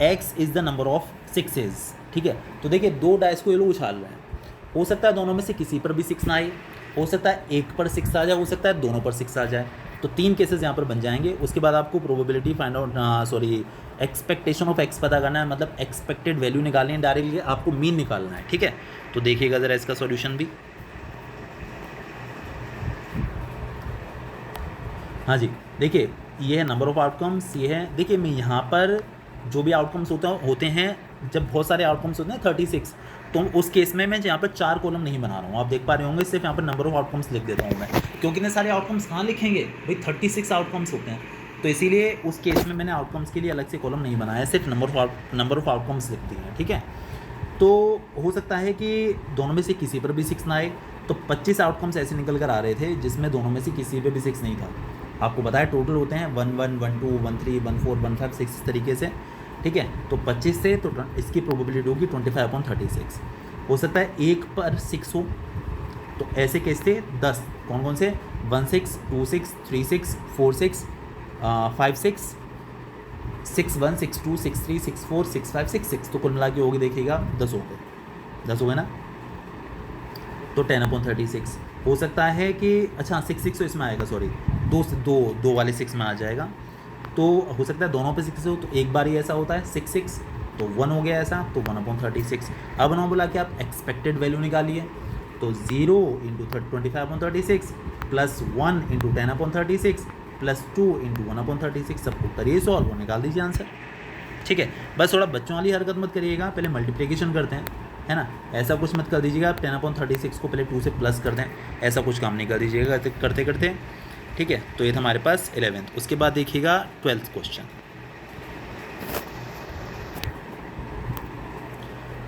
x is the number of sixes, ठीक है। तो देखिए 2 डाइस को ये लोग उछाल रहे हैं, हो सकता है दोनों में से किसी पर भी 6 ना आए, हो सकता है एक पर 6 आ जाए, हो सकता है दोनों पर 6 आ जाए। तो 3 केसेस यहाँ पर बन जाएंगे। उसके बाद आपको probability find out, expectation of x पता करना है, मतलब एक्सपेक्टेड वैल्यू निकालनी है, डायरेक्टली आपको मीन निकालना है, ठीक है। तो देखिएगा ज़रा इसका सॉल्यूशन भी। हाँ जी, देखिए ये है नंबर ऑफ आउटकम्स, ये है, देखिए मैं यहाँ पर जो भी आउटकम्स होते हैं, जब बहुत सारे आउटकम्स होते हैं 36, तो उस केस में मैं यहाँ पर 4 कॉलम नहीं बना रहा हूँ, आप देख पा रहे होंगे, सिर्फ यहाँ पर नंबर ऑफ आउटकम्स लिख देता हूँ मैं, क्योंकि इतने सारे आउटकम्स कहाँ लिखेंगे भाई, 36 आउटकम्स होते हैं, तो इसीलिए उस केस में मैंने आउटकम्स के लिए अलग से कॉलम नहीं बनाया, सिर्फ नंबर ऑफ आउटकम्स लिख दिए हैं, ठीक है। तो हो सकता है कि दोनों में से किसी पर भी 6 ना आए, तो 25 आउटकम्स ऐसे निकल कर आ रहे थे जिसमें दोनों में से किसी पे भी 6 नहीं था। आपको बताया टोटल होते हैं 1 1 1 2 1 3 1 4 1 5 6 इस तरीके से, ठीक है। तो 25 से तो इसकी प्रोबेबिलिटी होगी 25/36। हो सकता है 1 पर 6 हो, तो ऐसे कैसे 10 कौन कौन से 1 6 2 6 3 6 4 6 5 6 6 1 6 2 6 3 6 4 6 5 6 6, तो कुल मिला के होगी देखिएगा 10 हो गए, 10 हो गए ना, तो 10/36 हो सकता है कि अच्छा 6 तो इसमें आएगा, सॉरी दो वाले 6 में आ जाएगा, तो हो सकता है दोनों पे 6 हो, तो एक बार ही ऐसा होता है 6 6, तो 1 हो गया ऐसा, तो 1/36। अब उन्होंने बोला कि आप एक्सपेक्टेड वैल्यू निकालिए, तो 0 into 25/36 plus 1 into 10/36 plus 2 into 1/36, सबको करिए सॉल्व और निकाल दीजिए आंसर। ठीक है, बस थोड़ा बच्चों वाली हरकत मत करिएगा, पहले मल्टीप्लिकेशन करते हैं, है ना, ऐसा कुछ मत कर दीजिएगा आप 10/36 को पहले 2 से प्लस कर दें, ऐसा कुछ काम नहीं कर दीजिएगा करते करते। ठीक है, तो ये था हमारे पास 11th। उसके बाद देखिएगा 12th question.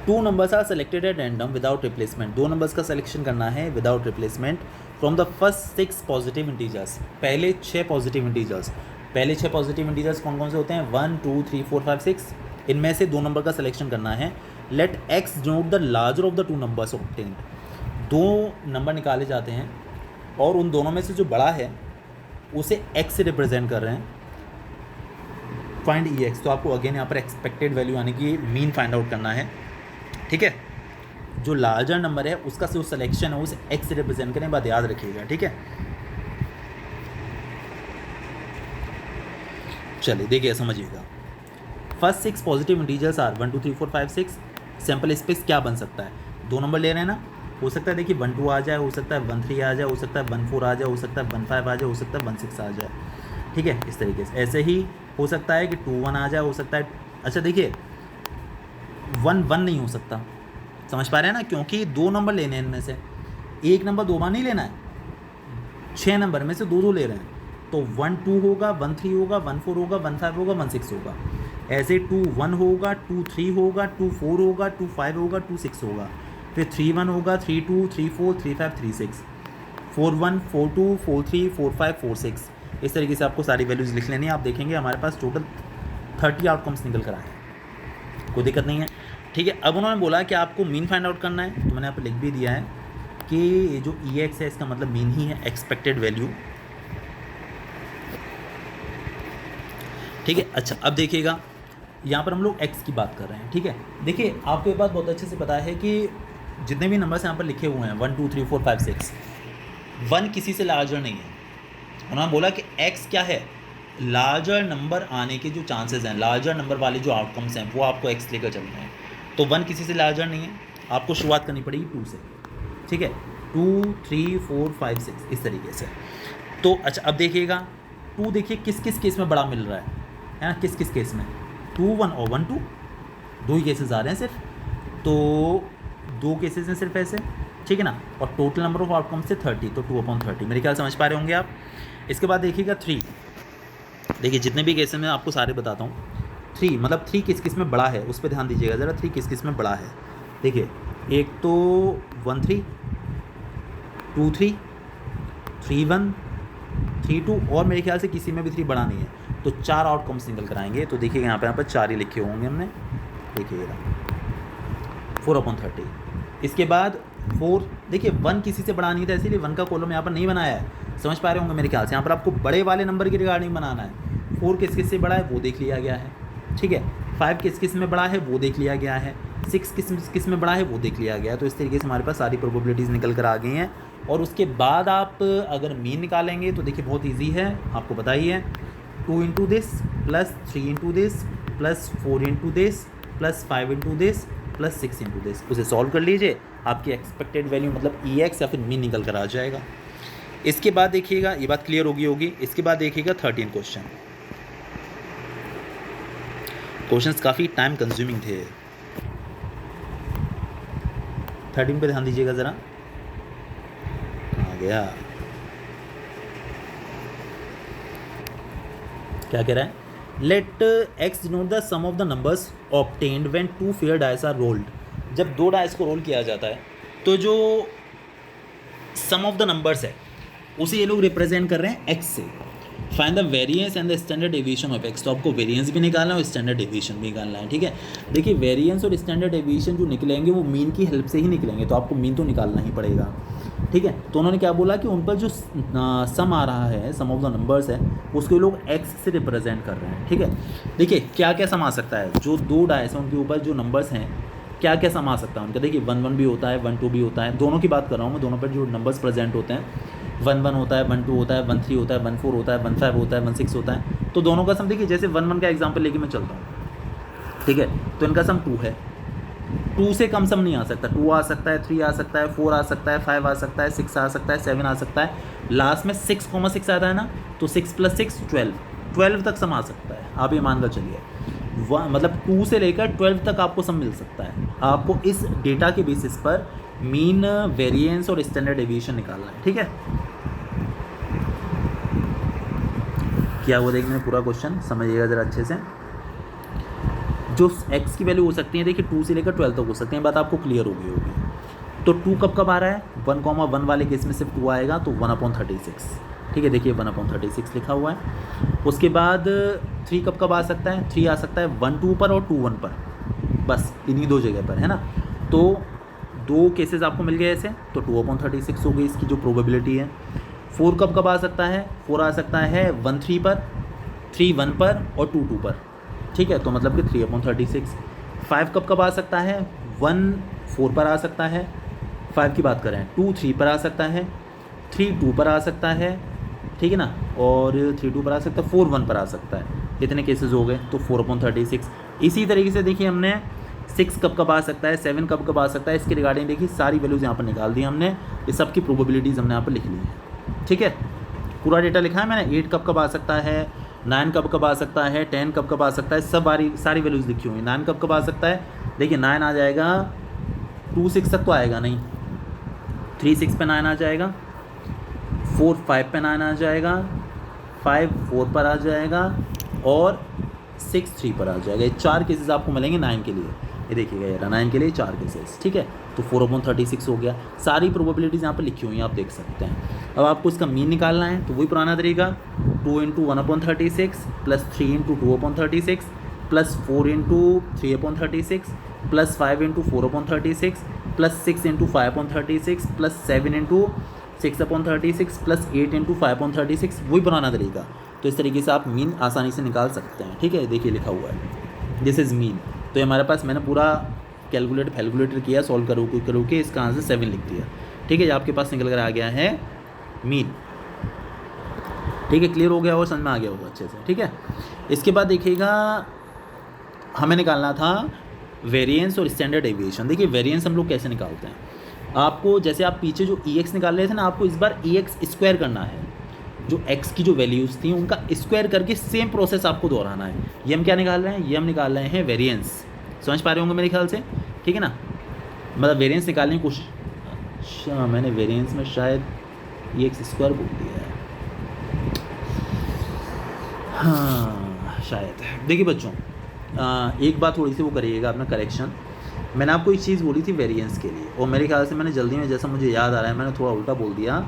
2 numbers are selected at random without replacement, 2 numbers का सिलेक्शन करना है without replacement from the first 6 positive integers, पहले 6 पॉजिटिव इंटीजर्स, पहले 6 पॉजिटिव इंटीजर्स कौन कौन से होते हैं 1 2 3 4 5 6, इनमें से 2 नंबर का सिलेक्शन करना है। Let X denote the larger of the 2 numbers obtained, 2 number निकाले जाते हैं और उन दोनों में से जो बड़ा है उसे x से रिप्रेजेंट कर रहे हैं, फाइंड ई एक्स, तो आपको अगेन यहाँ पर एक्सपेक्टेड वैल्यू यानी कि मीन फाइंड आउट करना है। ठीक है, जो लार्जर नंबर है उसका जो सिलेक्शन है उसे x से रिप्रेजेंट करने बाद याद रखिएगा। ठीक है, चलिए देखिए समझिएगा। First 6 positive integers are 1 2 3 4 5 6, sample space क्या बन सकता है, 2 नंबर ले रहे हैं ना, हो सकता है देखिए 1 2 आ जाए, हो सकता है 1 3 आ जाए, हो सकता है 1 4 आ जाए, हो सकता है 1 5 आ जाए, हो सकता है 1 6 आ जाए। ठीक है, इस तरीके से ऐसे ही हो सकता है कि 2 1 आ जाए, हो सकता है, अच्छा देखिए 1 1 नहीं हो सकता, समझ पा रहे हैं ना, क्योंकि 2 नंबर लेने हैं, इनमें से एक नंबर 2 बार नहीं लेना है, 6 नंबर में से 2 2 ले रहे हैं, तो 1 2 होगा, 1 3 होगा, 1 4 होगा, 1 5 होगा, 1 6 होगा, ऐसे 2 1 होगा, 2 3 होगा, 2 4 होगा, 2 5 होगा, 2 6 होगा, फिर 3 1 होगा, 3 2 3 4 3 5 3 6, 4 1 4 2 4 3 4 5 4 6, इस तरीके से आपको सारी वैल्यूज़ लिख लेनी है। आप देखेंगे हमारे पास टोटल 30 आउटकम्स निकल कर आए, कोई दिक्कत नहीं है। ठीक है, अब उन्होंने बोला कि आपको मीन फाइंड आउट करना है, तो मैंने यहाँ पर लिख भी दिया है कि ये जो ई एक्स है इसका मतलब मीन ही है, एक्सपेक्टेड वैल्यू। ठीक है, अच्छा अब देखिएगा यहाँ पर हम लोग x की बात कर रहे हैं। ठीक है, देखिए आपको ये बात बहुत अच्छे से पता है कि जितने भी नंबर्स यहाँ पर लिखे हुए हैं 1 2 3 4 5 6, 1 किसी से लार्जर नहीं है। उन्होंने बोला कि x क्या है, लार्जर नंबर आने के जो चांसेस हैं, लार्जर नंबर वाले जो आउटकम्स हैं वो आपको x लेकर चलना है, तो 1 किसी से लार्जर नहीं है, आपको शुरुआत करनी पड़ेगी 2 से। ठीक है, 2 3 4 5 6 इस तरीके से। तो अच्छा अब देखिएगा 2 देखिए किस किस केस में बड़ा मिल रहा है ना, किस किस केस में 2 1 और 1 2, 2 ही केसेस आ रहे हैं सिर्फ, तो 2 केसेस हैं सिर्फ ऐसे। ठीक है ना, और टोटल नंबर ऑफ आउटकम से 30, तो 2/30 मेरे ख्याल समझ पा रहे होंगे आप। इसके बाद देखिएगा 3, देखिए जितने भी केसेस मैं आपको सारे बताता हूँ। 3 मतलब 3 किस किस में बड़ा है उस पर ध्यान दीजिएगा ज़रा, 3 किस किस में बड़ा है। देखिए एक तो 1 3 2 3 3 1 3 2, और मेरे ख्याल से किसी में भी 3 बड़ा नहीं है, तो 4 आउटकम्स निकल कर आएंगे। तो देखिए यहाँ पर 4 ही लिखे होंगे हमने, देखिएगा 4/30। इसके बाद 4, देखिए 1 किसी से बड़ा नहीं था, इसीलिए 1 का कॉलम यहाँ पर नहीं बनाया है, समझ पा रहे होंगे मेरे ख्याल से। यहाँ पर आपको बड़े वाले नंबर की रिगार्डिंग बनाना है, 4 किस किस से बड़ा है वो देख लिया गया है। ठीक है, 5 किस किस में बड़ा है वो देख लिया गया है, 6 किस किस में बड़ा है वो देख लिया गया है। तो इस तरीके से हमारे पास सारी प्रोबेबिलिटीज़ निकल कर आ गई हैं। और उसके बाद आप अगर मीन निकालेंगे तो देखिए बहुत ईजी है, आपको पता ही है, 2 into this plus 3 into this plus 4 into this plus 5 into this plus 6 into this, उसे सॉल्व कर लीजिए, आपकी एक्सपेक्टेड वैल्यू मतलब ई एक्स या फिर मीन निकल कर आ जाएगा। इसके बाद देखिएगा, ये बात क्लियर होगी। इसके बाद देखिएगा 13 क्वेश्चंस काफ़ी टाइम कंज्यूमिंग थे। 13 पे ध्यान दीजिएगा ज़रा, आ गया, क्या कह रहा है, let X denote the sum of the numbers obtained when 2 fair dice are rolled. जब 2 डाइस को रोल किया जाता है तो जो सम ऑफ द नंबर्स है उसे ये लोग रिप्रेजेंट कर रहे हैं एक्स से। Find the variance and the standard deviation of X. तो आपको वेरिएंस भी निकालना है और स्टैंडर्ड डेविएशन भी निकालना है, ठीक है। देखिए वेरिएंस और स्टैंडर्ड डेविएशन जो निकलेंगे वो मीन की हेल्प से ही निकलेंगे, तो आपको मीन तो निकालना ही पड़ेगा, ठीक है। तो उन्होंने क्या बोला कि उन पर जो सम आ रहा है, सम ऑफ द नंबर्स है, उसको लोग एक्स से रिप्रेजेंट कर रहे हैं, ठीक है। देखिए क्या क्या सम आ सकता है, जो दो डाइस हैं उनके ऊपर जो नंबर्स हैं क्या क्या सम आ सकता है उनका। देखिए 1 1 भी होता है, 1 2 भी होता है, दोनों की बात कर रहा हूँ मैं, दोनों पर जो नंबर्स प्रेजेंट होते हैं 1 1 होता है, 1 2 होता है, 1 3 होता है, 1 4 होता है, 1 5 होता है, 1 6 होता है। तो दोनों का सम देखिए, जैसे 1 1 का एग्जांपल लेके मैं चलता हूँ, ठीक है। तो इनका सम 2 है, 2 से कम सम नहीं आ सकता, 2 आ सकता है, 3 आ सकता है, 4 आ सकता है, 5 आ सकता है, 6 आ सकता है, 7 आ सकता है, लास्ट में 6,6 आता है ना, तो 6 + 6 12 तक सम आ सकता है। आप ये मान कर चलिए, मतलब 2 से लेकर 12 तक आपको सम मिल सकता है। आपको इस डेटा के बेसिस पर मीन, वेरिएंस और स्टैंडर्ड डेविएशन निकालना है, ठीक है। क्या वो देखने में पूरा क्वेश्चन समझिएगा ज़रा अच्छे से। जो x की वैल्यू हो सकती है देखिए 2 से लेकर 12 तक हो सकती है, बात आपको क्लियर हो गई होगी। तो 2 कब कब आ रहा है, 1,1 वाले केस में सिर्फ 2 आएगा, तो 1/36, ठीक है। देखिए 1/36 लिखा हुआ है। उसके बाद 3 कब कब आ सकता है, 3 आ सकता है 1 2 पर और 2 1 पर, बस इन्हीं दो जगह पर, है ना। तो 2 केसेस आपको मिल गए ऐसे, तो 2/36 हो गई इसकी जो प्रोबेबिलिटी है। 4 कब कब आ सकता है, 4 आ सकता है 1 3 पर, 3 1 पर और 2 2 पर, ठीक है। तो मतलब कि 3/36। 5 कब कब आ सकता है, 1 4 पर आ सकता है, 5 की बात करें, 2 3 पर आ सकता है, 3 2 पर आ सकता है, ठीक है ना, और 3 2 पर आ सकता है, 4 1 पर आ सकता है। इतने केसेस हो गए, तो 4/36। इसी तरीके से देखिए हमने 6 कब कब आ सकता है, 7 कब कब आ सकता है, इसके रिगार्डिंग देखिए सारी वैल्यूज़ यहाँ पर निकाल दी हमने, ये सब की प्रोबेबिलिटीज़ हमने यहाँ पर लिख ली है, ठीक है। पूरा डेटा लिखा है मैंने, 8 कब कब आ सकता है, 9 कब कब आ सकता है, 10 कब कब आ सकता है, सब सारी वैल्यूज़ लिखी हुई हैं। 9 कब कब आ सकता है, देखिए 9 आ जाएगा, 2 6 तक तो आएगा नहीं, 3 6 पे 9 आ जाएगा, 4 5 पे 9 आ जाएगा, 5 4 पर आ जाएगा और 6 3 पर आ जाएगा। ये 4 केसेस आपको मिलेंगे 9 के लिए, ये देखिएगा ये 9 के लिए 4 केसेस, ठीक है। तो 4/36 हो गया, सारी प्रोबेबिलिटीज़ यहाँ पर लिखी हुई हैं, आप देख सकते हैं। अब आपको इसका मीन निकालना है, तो वही पुराना तरीका, 2 × 1/36 + 3 × 2/36 + 4 × 3/36 + 5 × 4/36 + 6 × 5/36 + 7 × 6/36 + 8 × 5/36, वही पुराना तरीका। तो इस तरीके से आप मीन आसानी से निकाल सकते हैं, ठीक है। देखिए लिखा हुआ है दिस इज़ मीन। तो हमारे पास मैंने पूरा कैलकुलेटर किया, सॉल्व करो के इसका आंसर 7 लिख दिया, ठीक है। आपके पास निकल कर आ गया है मीन, ठीक है। क्लियर हो गया और समझ में आ गया होगा अच्छे से, ठीक है। इसके बाद देखिएगा हमें निकालना था वेरिएंस और स्टैंडर्ड डेविएशन। देखिए वेरिएंस हम लोग कैसे निकालते हैं, आपको जैसे आप पीछे जो EX निकाल रहे थे ना, आपको इस बार EX स्क्वायर करना है, जो x की जो वैल्यूज़ थी उनका स्क्वायर करके सेम प्रोसेस आपको दोहराना है। ये हम क्या निकाल रहे हैं, ये हम निकाल रहे हैं वेरिएंस, समझ पा रहे होंगे मेरे ख्याल से, ठीक है ना। मतलब वेरिएंस निकालने की कोशिश, अच्छा मैंने वेरिएंस में शायद EX स्क्वायर बोल दिया है, हाँ शायद। देखिए बच्चों एक बात थोड़ी सी वो करिएगा अपना करेक्शन, मैंने आपको एक चीज़ बोली थी वेरिएंस के लिए, और मेरे ख्याल से मैंने जल्दी में, जैसा मुझे याद आ रहा है, मैंने थोड़ा उल्टा बोल दिया।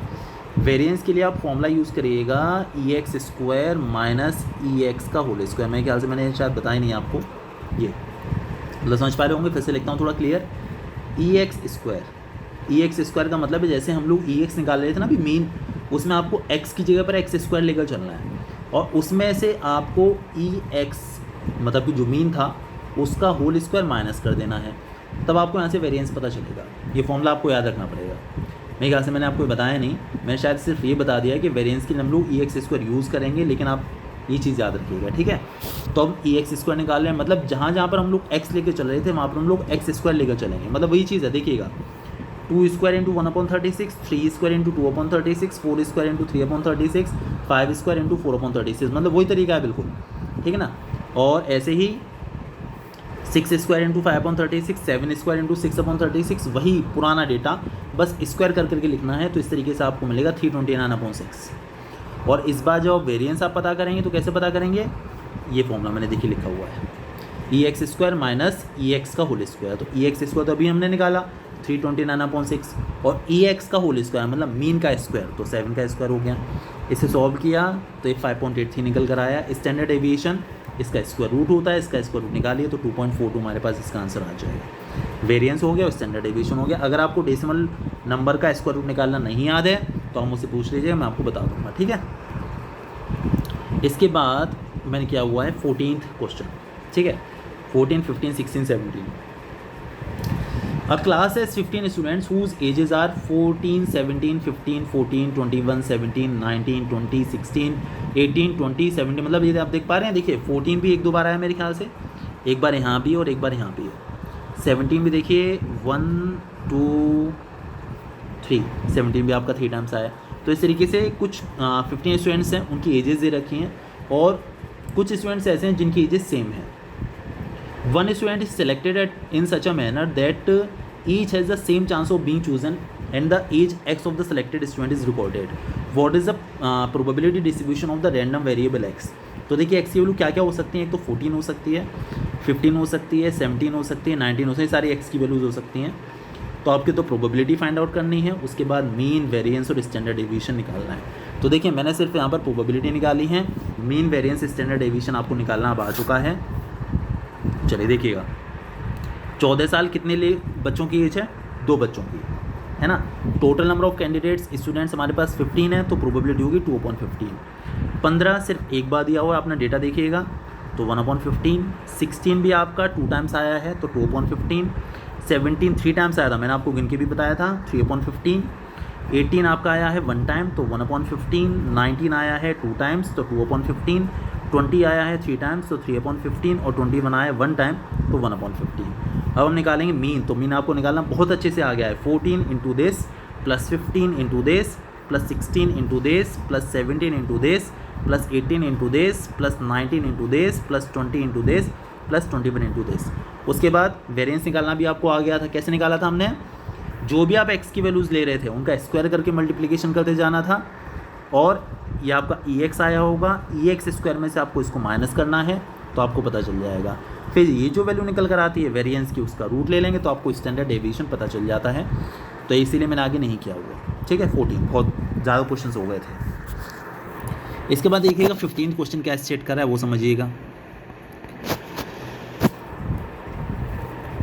वेरिएंस के लिए आप फॉर्मूला यूज़ करिएगा EX स्क्वायर माइनस EX का होल स्क्वायर। मेरे ख्याल से मैंने शायद बताया नहीं आपको, ये मतलब समझ पा रहे होंगे, फिर से लिखता हूँ थोड़ा क्लियर। EX स्क्वायर का मतलब है जैसे हम लोग EX निकाल रहे थे ना अभी मीन, उसमें आपको x की जगह पर x स्क्वायर लेकर चलना है, और उसमें से आपको EX मतलब कि जो मीन था उसका होल स्क्वायर माइनस कर देना है, तब आपको यहाँ से वेरिएंस पता चलेगा। ये फॉर्मूला आपको याद रखना पड़ेगा। मेरे ख्याल से मैंने आपको बताया नहीं, मैंने शायद सिर्फ ये बता दिया कि वेरिएंस के लिए हम लोग EX स्क्वायर यूज़ करेंगे, लेकिन आप ये चीज़ याद रखिएगा, ठीक है। तो अब EX स्क्वायर निकाल रहे हैं, मतलब जहाँ जहाँ पर हम लोग x लेकर चल रहे थे वहाँ पर हम लोग x स्क्वायर लेकर चलेंगे, मतलब वही चीज़ है। देखिएगा 2 स्क्वायर × 1/36, 3 स्क्वायर × 2/36, 4 स्क्वायर × 3/36, 5 स्क्वायर × 4/36, मतलब वही तरीका है बिल्कुल, ठीक है ना। और ऐसे ही 6 स्क्वायर × 5/36, 7 स्क्वायर × 6/36, वही पुराना डेटा बस स्क्वायर कर करके लिखना है। तो इस तरीके से आपको मिलेगा 329/6। और इस बार जब वेरिएंस आप पता करेंगे तो कैसे पता करेंगे, ये फॉर्मूला मैंने देखिए लिखा हुआ है, EX स्क्वायर माइनस EX का होल स्क्वायर। तो EX स्क्वायर तो अभी हमने निकाला 329/6, और EX का होल स्क्वायर मतलब मीन का स्क्वायर, तो 7 का स्क्वायर हो गया। इसे सॉल्व किया तो ये 5.83 निकल कर आया। स्टैंडर्ड डेविएशन इसका स्क्वायर रूट होता है, इसका स्क्वायर रूट निकालिए तो 2.42 हमारे पास इसका आंसर आ जाएगा। वेरिएंस हो गया और स्टैंडर्ड डेविएशन हो गया। अगर आपको डेसिमल नंबर का स्क्वायर रूट निकालना नहीं याद है तो आप मुझसे पूछ लीजिए, मैं आपको बता दूंगा, ठीक है। इसके बाद मैंने किया हुआ है 14th क्वेश्चन, ठीक है, 14, 15, 16, 17। A class has 15 students whose ages are 14, 17, 15, 14, 21, 17, 19, 20, 16, 18, 20, 17। मतलब ये आप देख पा रहे हैं, देखिए 14 भी एक दो बार आया मेरे ख्याल से, एक बार यहाँ भी और एक बार यहाँ भी है। 17 भी देखिए 1, 2, 3, 17 भी आपका 3 टाइम्स आया। तो इस तरीके से कुछ 15 स्टूडेंट्स हैं, उनकी एजेस दे रखी हैं और कुछ स्टूडेंट्स ऐसे हैं जिनकी एजेस सेम है। One student is selected in such a manner that each has the same chance of being chosen and the age x of the selected student is recorded. What is the probability distribution of the random variable x? तो देखिए x की value क्या क्या हो सकती है, एक तो 14 हो सकती है, 15 हो सकती है, 17 हो सकती है, 19 हो सकती है, सारी x की वैल्यूज हो सकती हैं। तो आपके तो प्रोबेबिलिटी फाइंड आउट करनी है, उसके बाद मीन, वेरिएंस और स्टैंडर्ड डेविएशन निकालना है। तो देखिए मैंने सिर्फ यहाँ पर प्रोबेबिलिटी निकाली है, मीन, वेरिएंस, स्टैंडर्ड डेविएशन आपको निकालना अब आ चुका है। चलिए देखिएगा, 14 साल कितने बच्चों की एज है, 2 बच्चों की, है ना। Total number of candidates students हमारे पास 15 है, तो प्रोबेबिलिटी होगी 2/15। 15 सिर्फ एक बार दिया हुआ है, अपना डेटा देखिएगा तो 1/15। 16 भी आपका 2 टाइम्स आया है तो 2/15। 17 3 टाइम्स आया था, मैंने आपको गिन के भी बताया था, 3/15। 18 आपका आया है 1 टाइम तो 1/15। 19 आया है 2 टाइम्स तो 2/15। 20 आया है 3 टाइम्स तो 3/15 और 21 आया है 1 टाइम तो 1/15। अब हम निकालेंगे मीन, तो मीन आपको निकालना बहुत अच्छे से आ गया है। 14 into this plus 15 into this plus 16 into this plus 17 into this plus 18 into this plus 19 into this plus 20 into this plus 21 into this. उसके बाद वेरिएंस निकालना भी आपको आ गया था। कैसे निकाला था हमने, जो भी आप x की वैल्यूज़ ले रहे थे उनका स्क्वायर करके मल्टीप्लिकेशन करते जाना था और ये आपका ex आया होगा, ex स्क्वायर में से आपको इसको माइनस करना है तो आपको पता चल जाएगा। फिर ये जो वैल्यू निकल कर आती है वेरिएंस की, उसका रूट ले लेंगे तो आपको स्टैंडर्ड डेविएशन पता चल जाता है। तो इसीलिए मैंने आगे नहीं किया हुआ, ठीक है। 14 बहुत ज़्यादा क्वेश्चन हो गए थे। इसके बाद देखिएगा 15 क्वेश्चन क्या स्टेट कर रहा है वो समझिएगा।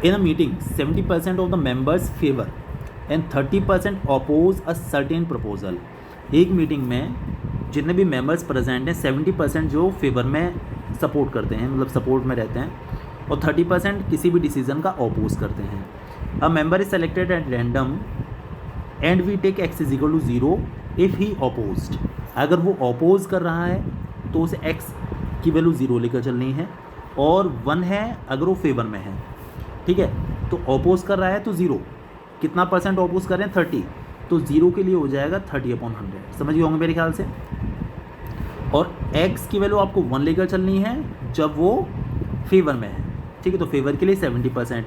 In a meeting 70% of the members favour and 30% oppose a certain proposal. एक मीटिंग में जितने भी मेंबर्स प्रेजेंट हैं 70% जो फेवर में सपोर्ट करते हैं, मतलब सपोर्ट में रहते हैं, और 30% किसी भी डिसीजन का अपोज करते हैं। A member is selected at random and we take x is equal to 0 if he opposed. अगर वो अपोज कर रहा है तो उसे x की वैल्यू 0 लेकर चलनी है, और 1 है अगर वो फेवर में है, ठीक है। तो अपोज कर रहा है तो 0, कितना परसेंट अपोज कर रहे हैं 30, तो 0 के लिए हो जाएगा 30/100, समझ गए होंगे मेरे ख्याल से। और x की वैल्यू आपको 1 लेकर चलनी है जब वो फेवर में है, ठीक है। तो फेवर के लिए 70%,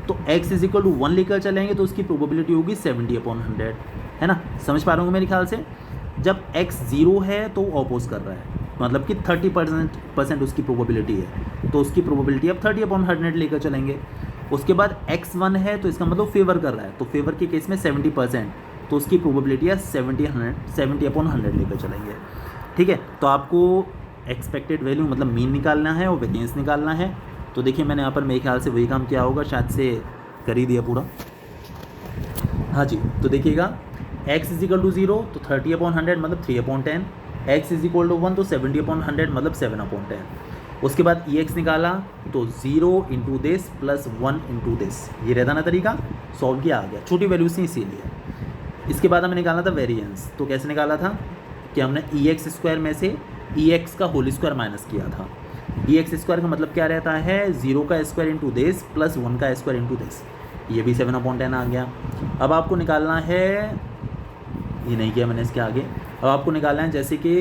तो x इज इक्वल टू 1 लेकर चलेंगे तो उसकी प्रोबेबिलिटी होगी 70/100, है ना। समझ पा रहे होंगे मेरे ख्याल से। जब x 0 है तो वो अपोज कर रहा है, मतलब कि 30% उसकी प्रोबेबिलिटी है, तो उसकी प्रोबेबिलिटी अब 30/100 लेकर चलेंगे। उसके बाद x 1 है तो इसका मतलब फेवर कर रहा है, तो फेवर के केस में 70%, तो उसकी प्रोबेबिलिटी है 70/100 लेकर चलेंगे, ठीक है। तो आपको एक्सपेक्टेड वैल्यू मतलब मीन निकालना है और वेरिएंस निकालना है। तो देखिए मैंने यहाँ पर मेरे ख्याल से वही काम किया होगा, शायद से कर ही दिया पूरा। हाँ जी, तो देखिएगा x इज इक्वल टू 0 तो 30/100 मतलब 3/10, x इज इक्वल टू 1 तो 70/100 मतलब 7/10। उसके बाद ex निकाला तो 0 into this plus 1 into this, ये रहता ना तरीका, सॉल्व किया आ गया, छोटी वैल्यूज थी इसीलिए। इसके बाद हमें निकालना था वेरिएंस, तो कैसे निकाला था कि हमने ex स्क्वायर में से ex का होल स्क्वायर माइनस किया था। ex स्क्वायर का मतलब क्या रहता है, 0 का स्क्वायर इंटू दिस प्लस 1 का स्क्वायर इंटू दिस, ये भी 7/10 आ गया। अब आपको निकालना है, ये नहीं किया मैंने इसके आगे, अब आपको निकालना है जैसे कि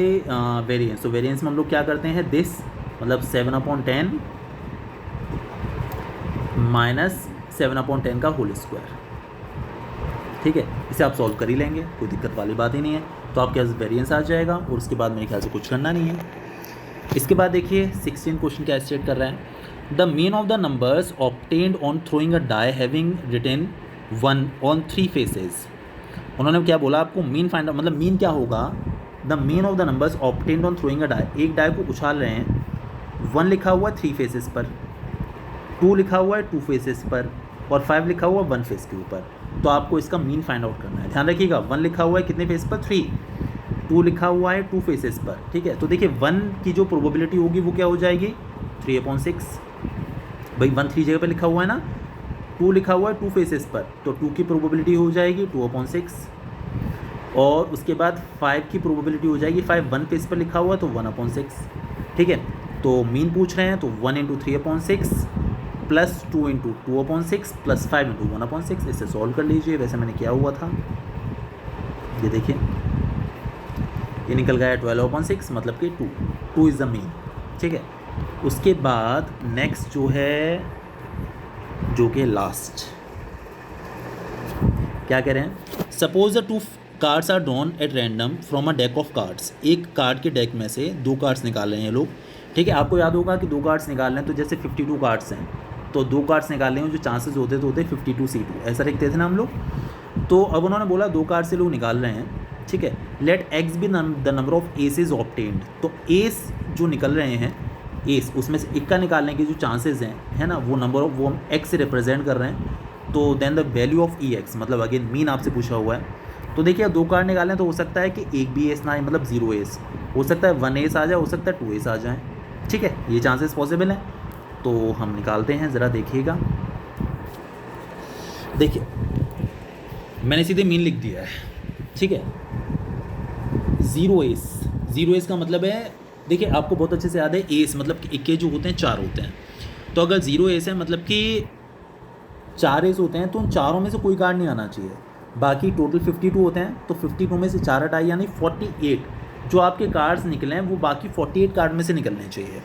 वेरिएंस। तो वेरिएंस में हम लोग क्या करते हैं, दिस मतलब 7/10 माइनस 7/10 का होल स्क्वायर, ठीक है। इसे आप सॉल्व कर ही लेंगे, कोई दिक्कत वाली बात ही नहीं है। तो आपके पास वेरिएंस आ जाएगा और उसके बाद मेरे ख्याल से कुछ करना नहीं है। इसके बाद देखिए 16 क्वेश्चन क्या स्टेट कर रहा है, the mean of the numbers obtained on throwing a die having written 1 on 3 faces. उन्होंने क्या बोला आपको, मीन फाइंड आउट, मतलब मीन क्या होगा, the mean of the numbers obtained on throwing a die, एक डाई को उछाल रहे हैं, 1 लिखा हुआ है 3 फेसेस पर, 2 लिखा हुआ है 2 फेसेस पर, और 5 लिखा हुआ है 1 फेस के ऊपर। तो आपको इसका मीन फाइंड आउट करना है। ध्यान रखिएगा, 1 लिखा हुआ है कितने फेस पर, 3, 2 लिखा हुआ है 2 फेसेस पर, ठीक है। तो देखिए 1 की जो प्रोबेबिलिटी होगी वो क्या हो जाएगी, 3/6। भाई 1 3 जगह पर लिखा हुआ है ना, 2 लिखा हुआ है 2 फेसेस पर, तो 2 की प्रोबेबिलिटी हो जाएगी 2/6, और उसके बाद 5 की प्रोबेबिलिटी हो जाएगी, 5 1 फेस पर लिखा हुआ है तो 1/6, ठीक है। तो मीन पूछ रहे हैं तो 1 × 3/6 प्लस 2 × 2/6 प्लस 5 × 1/6, इससे सॉल्व कर लीजिए। वैसे मैंने किया हुआ था, ये देखिए ये निकल गया 12/6, मतलब कि 2 इज़ द मीन, ठीक है। उसके बाद नेक्स्ट जो है, जो कि लास्ट, क्या कह रहे हैं, suppose the 2 cards are drawn at random from a deck of cards, एक कार्ड के डेक में से 2 कार्ड्स निकाल रहे हैं लोग, ठीक है। आपको याद होगा कि 2 कार्ड्स निकाल रहे हैं, तो जैसे 52 कार्ड्स हैं, तो 2 कार्ड्स निकाल रहे हैं, जो चांसेस होते तो होते 52C2, ऐसा लिखते थे ना हम लोग। तो अब उन्होंने बोला 2 कार्ड से लोग निकाल रहे हैं, ठीक है। Let X be the number of aces obtained, तो एस जो निकल रहे हैं, एस उसमें से एक का निकालने के जो चांसेस हैं, है ना, वो नंबर ऑफ, वो हम एक्स से रिप्रेजेंट कर रहे हैं। तो then the value of E X, मतलब अगेन मीन आपसे पूछा हुआ है। तो देखिए 2 कार्ड निकालें तो हो सकता है कि एक भी एस ना आए, मतलब 0 एस, हो सकता है 1 एस आ जाए, हो सकता है 2 एस आ जाए, ठीक है। ये चांसेस पॉसिबल हैं, तो हम निकालते हैं, ज़रा देखिएगा। देखिए मैंने सीधे मीन लिख दिया है, ठीक है। 0 एस का मतलब है, देखिए आपको बहुत अच्छे से याद है, एस मतलब कि इक्के जो होते हैं 4 होते हैं, तो अगर 0 एस है मतलब कि 4 एस होते हैं, तो उन चारों में से कोई कार्ड नहीं आना चाहिए। बाकी टोटल 52 होते हैं, तो 52 में से 4 हटाए, यानी 48 जो आपके कार्ड्स निकले हैं वो बाकी 48 कार्ड में से निकलने चाहिए।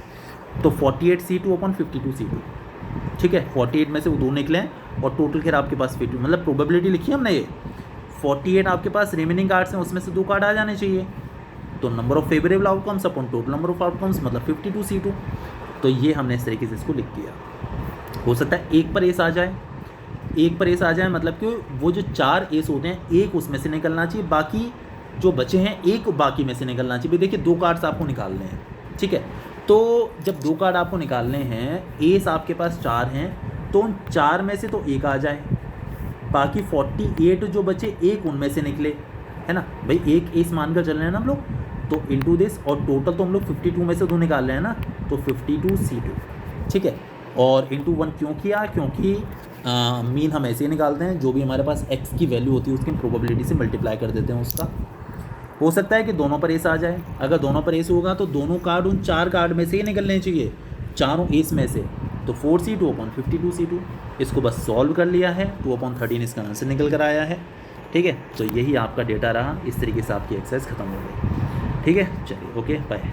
तो 48C2/52C2, ठीक है। 48 में से वो 2 निकले हैं, और टोटल खैर आपके पास 52, मतलब प्रोबेबिलिटी लिखी हमने, ये 48 आपके पास रिमेनिंग कार्ड्स हैं, उसमें से 2 कार्ड आ जाने चाहिए। तो number of favourable outcomes upon total number of outcomes, मतलब 52C2। तो ये हमने इस तरीके से इसको लिख दिया। हो सकता है एक पर एस आ जाए, एक पर एस आ जाए, मतलब कि वो जो 4 एस होते हैं, एक उसमें से निकलना चाहिए, बाकी जो बचे हैं एक बाकी में से निकलना चाहिए। देखिए 2 कार्ड्स आपको निकालने हैं, ठीक है। तो जब 2 कार्ड आपको निकालने हैं, एस आपके पास 4 हैं, तो उन 4 में से तो एक आ जाए, बाकी 48 जो बचे एक उनमें से निकले, है ना भाई, एक एस मानकर चल रहे हैं ना हम लोग, तो इनटू दिस, और टोटल तो हम लोग 52 में से 2 निकाल रहे हैं ना, तो 52C2, ठीक है। और इनटू 1 क्यों किया, क्योंकि मीन हम ऐसे ही निकालते हैं, जो भी हमारे पास एक्स की वैल्यू होती है उसकी प्रोबेबिलिटी से मल्टीप्लाई कर देते हैं उसका। हो सकता है कि दोनों पर एस आ जाए, अगर दोनों पर एस होगा तो दोनों कार्ड उन 4 कार्ड में से ही निकलने चाहिए, चारों एस में से। तो 4C2/52C2, इसको बस सॉल्व कर लिया है, 2/13 इसका आंसर निकल कर आया है, ठीक है। तो यही आपका डेटा रहा, इस तरीके से आपकी एक्सरसाइज खत्म हो गई, ठीक है। चलिए ओके बाय।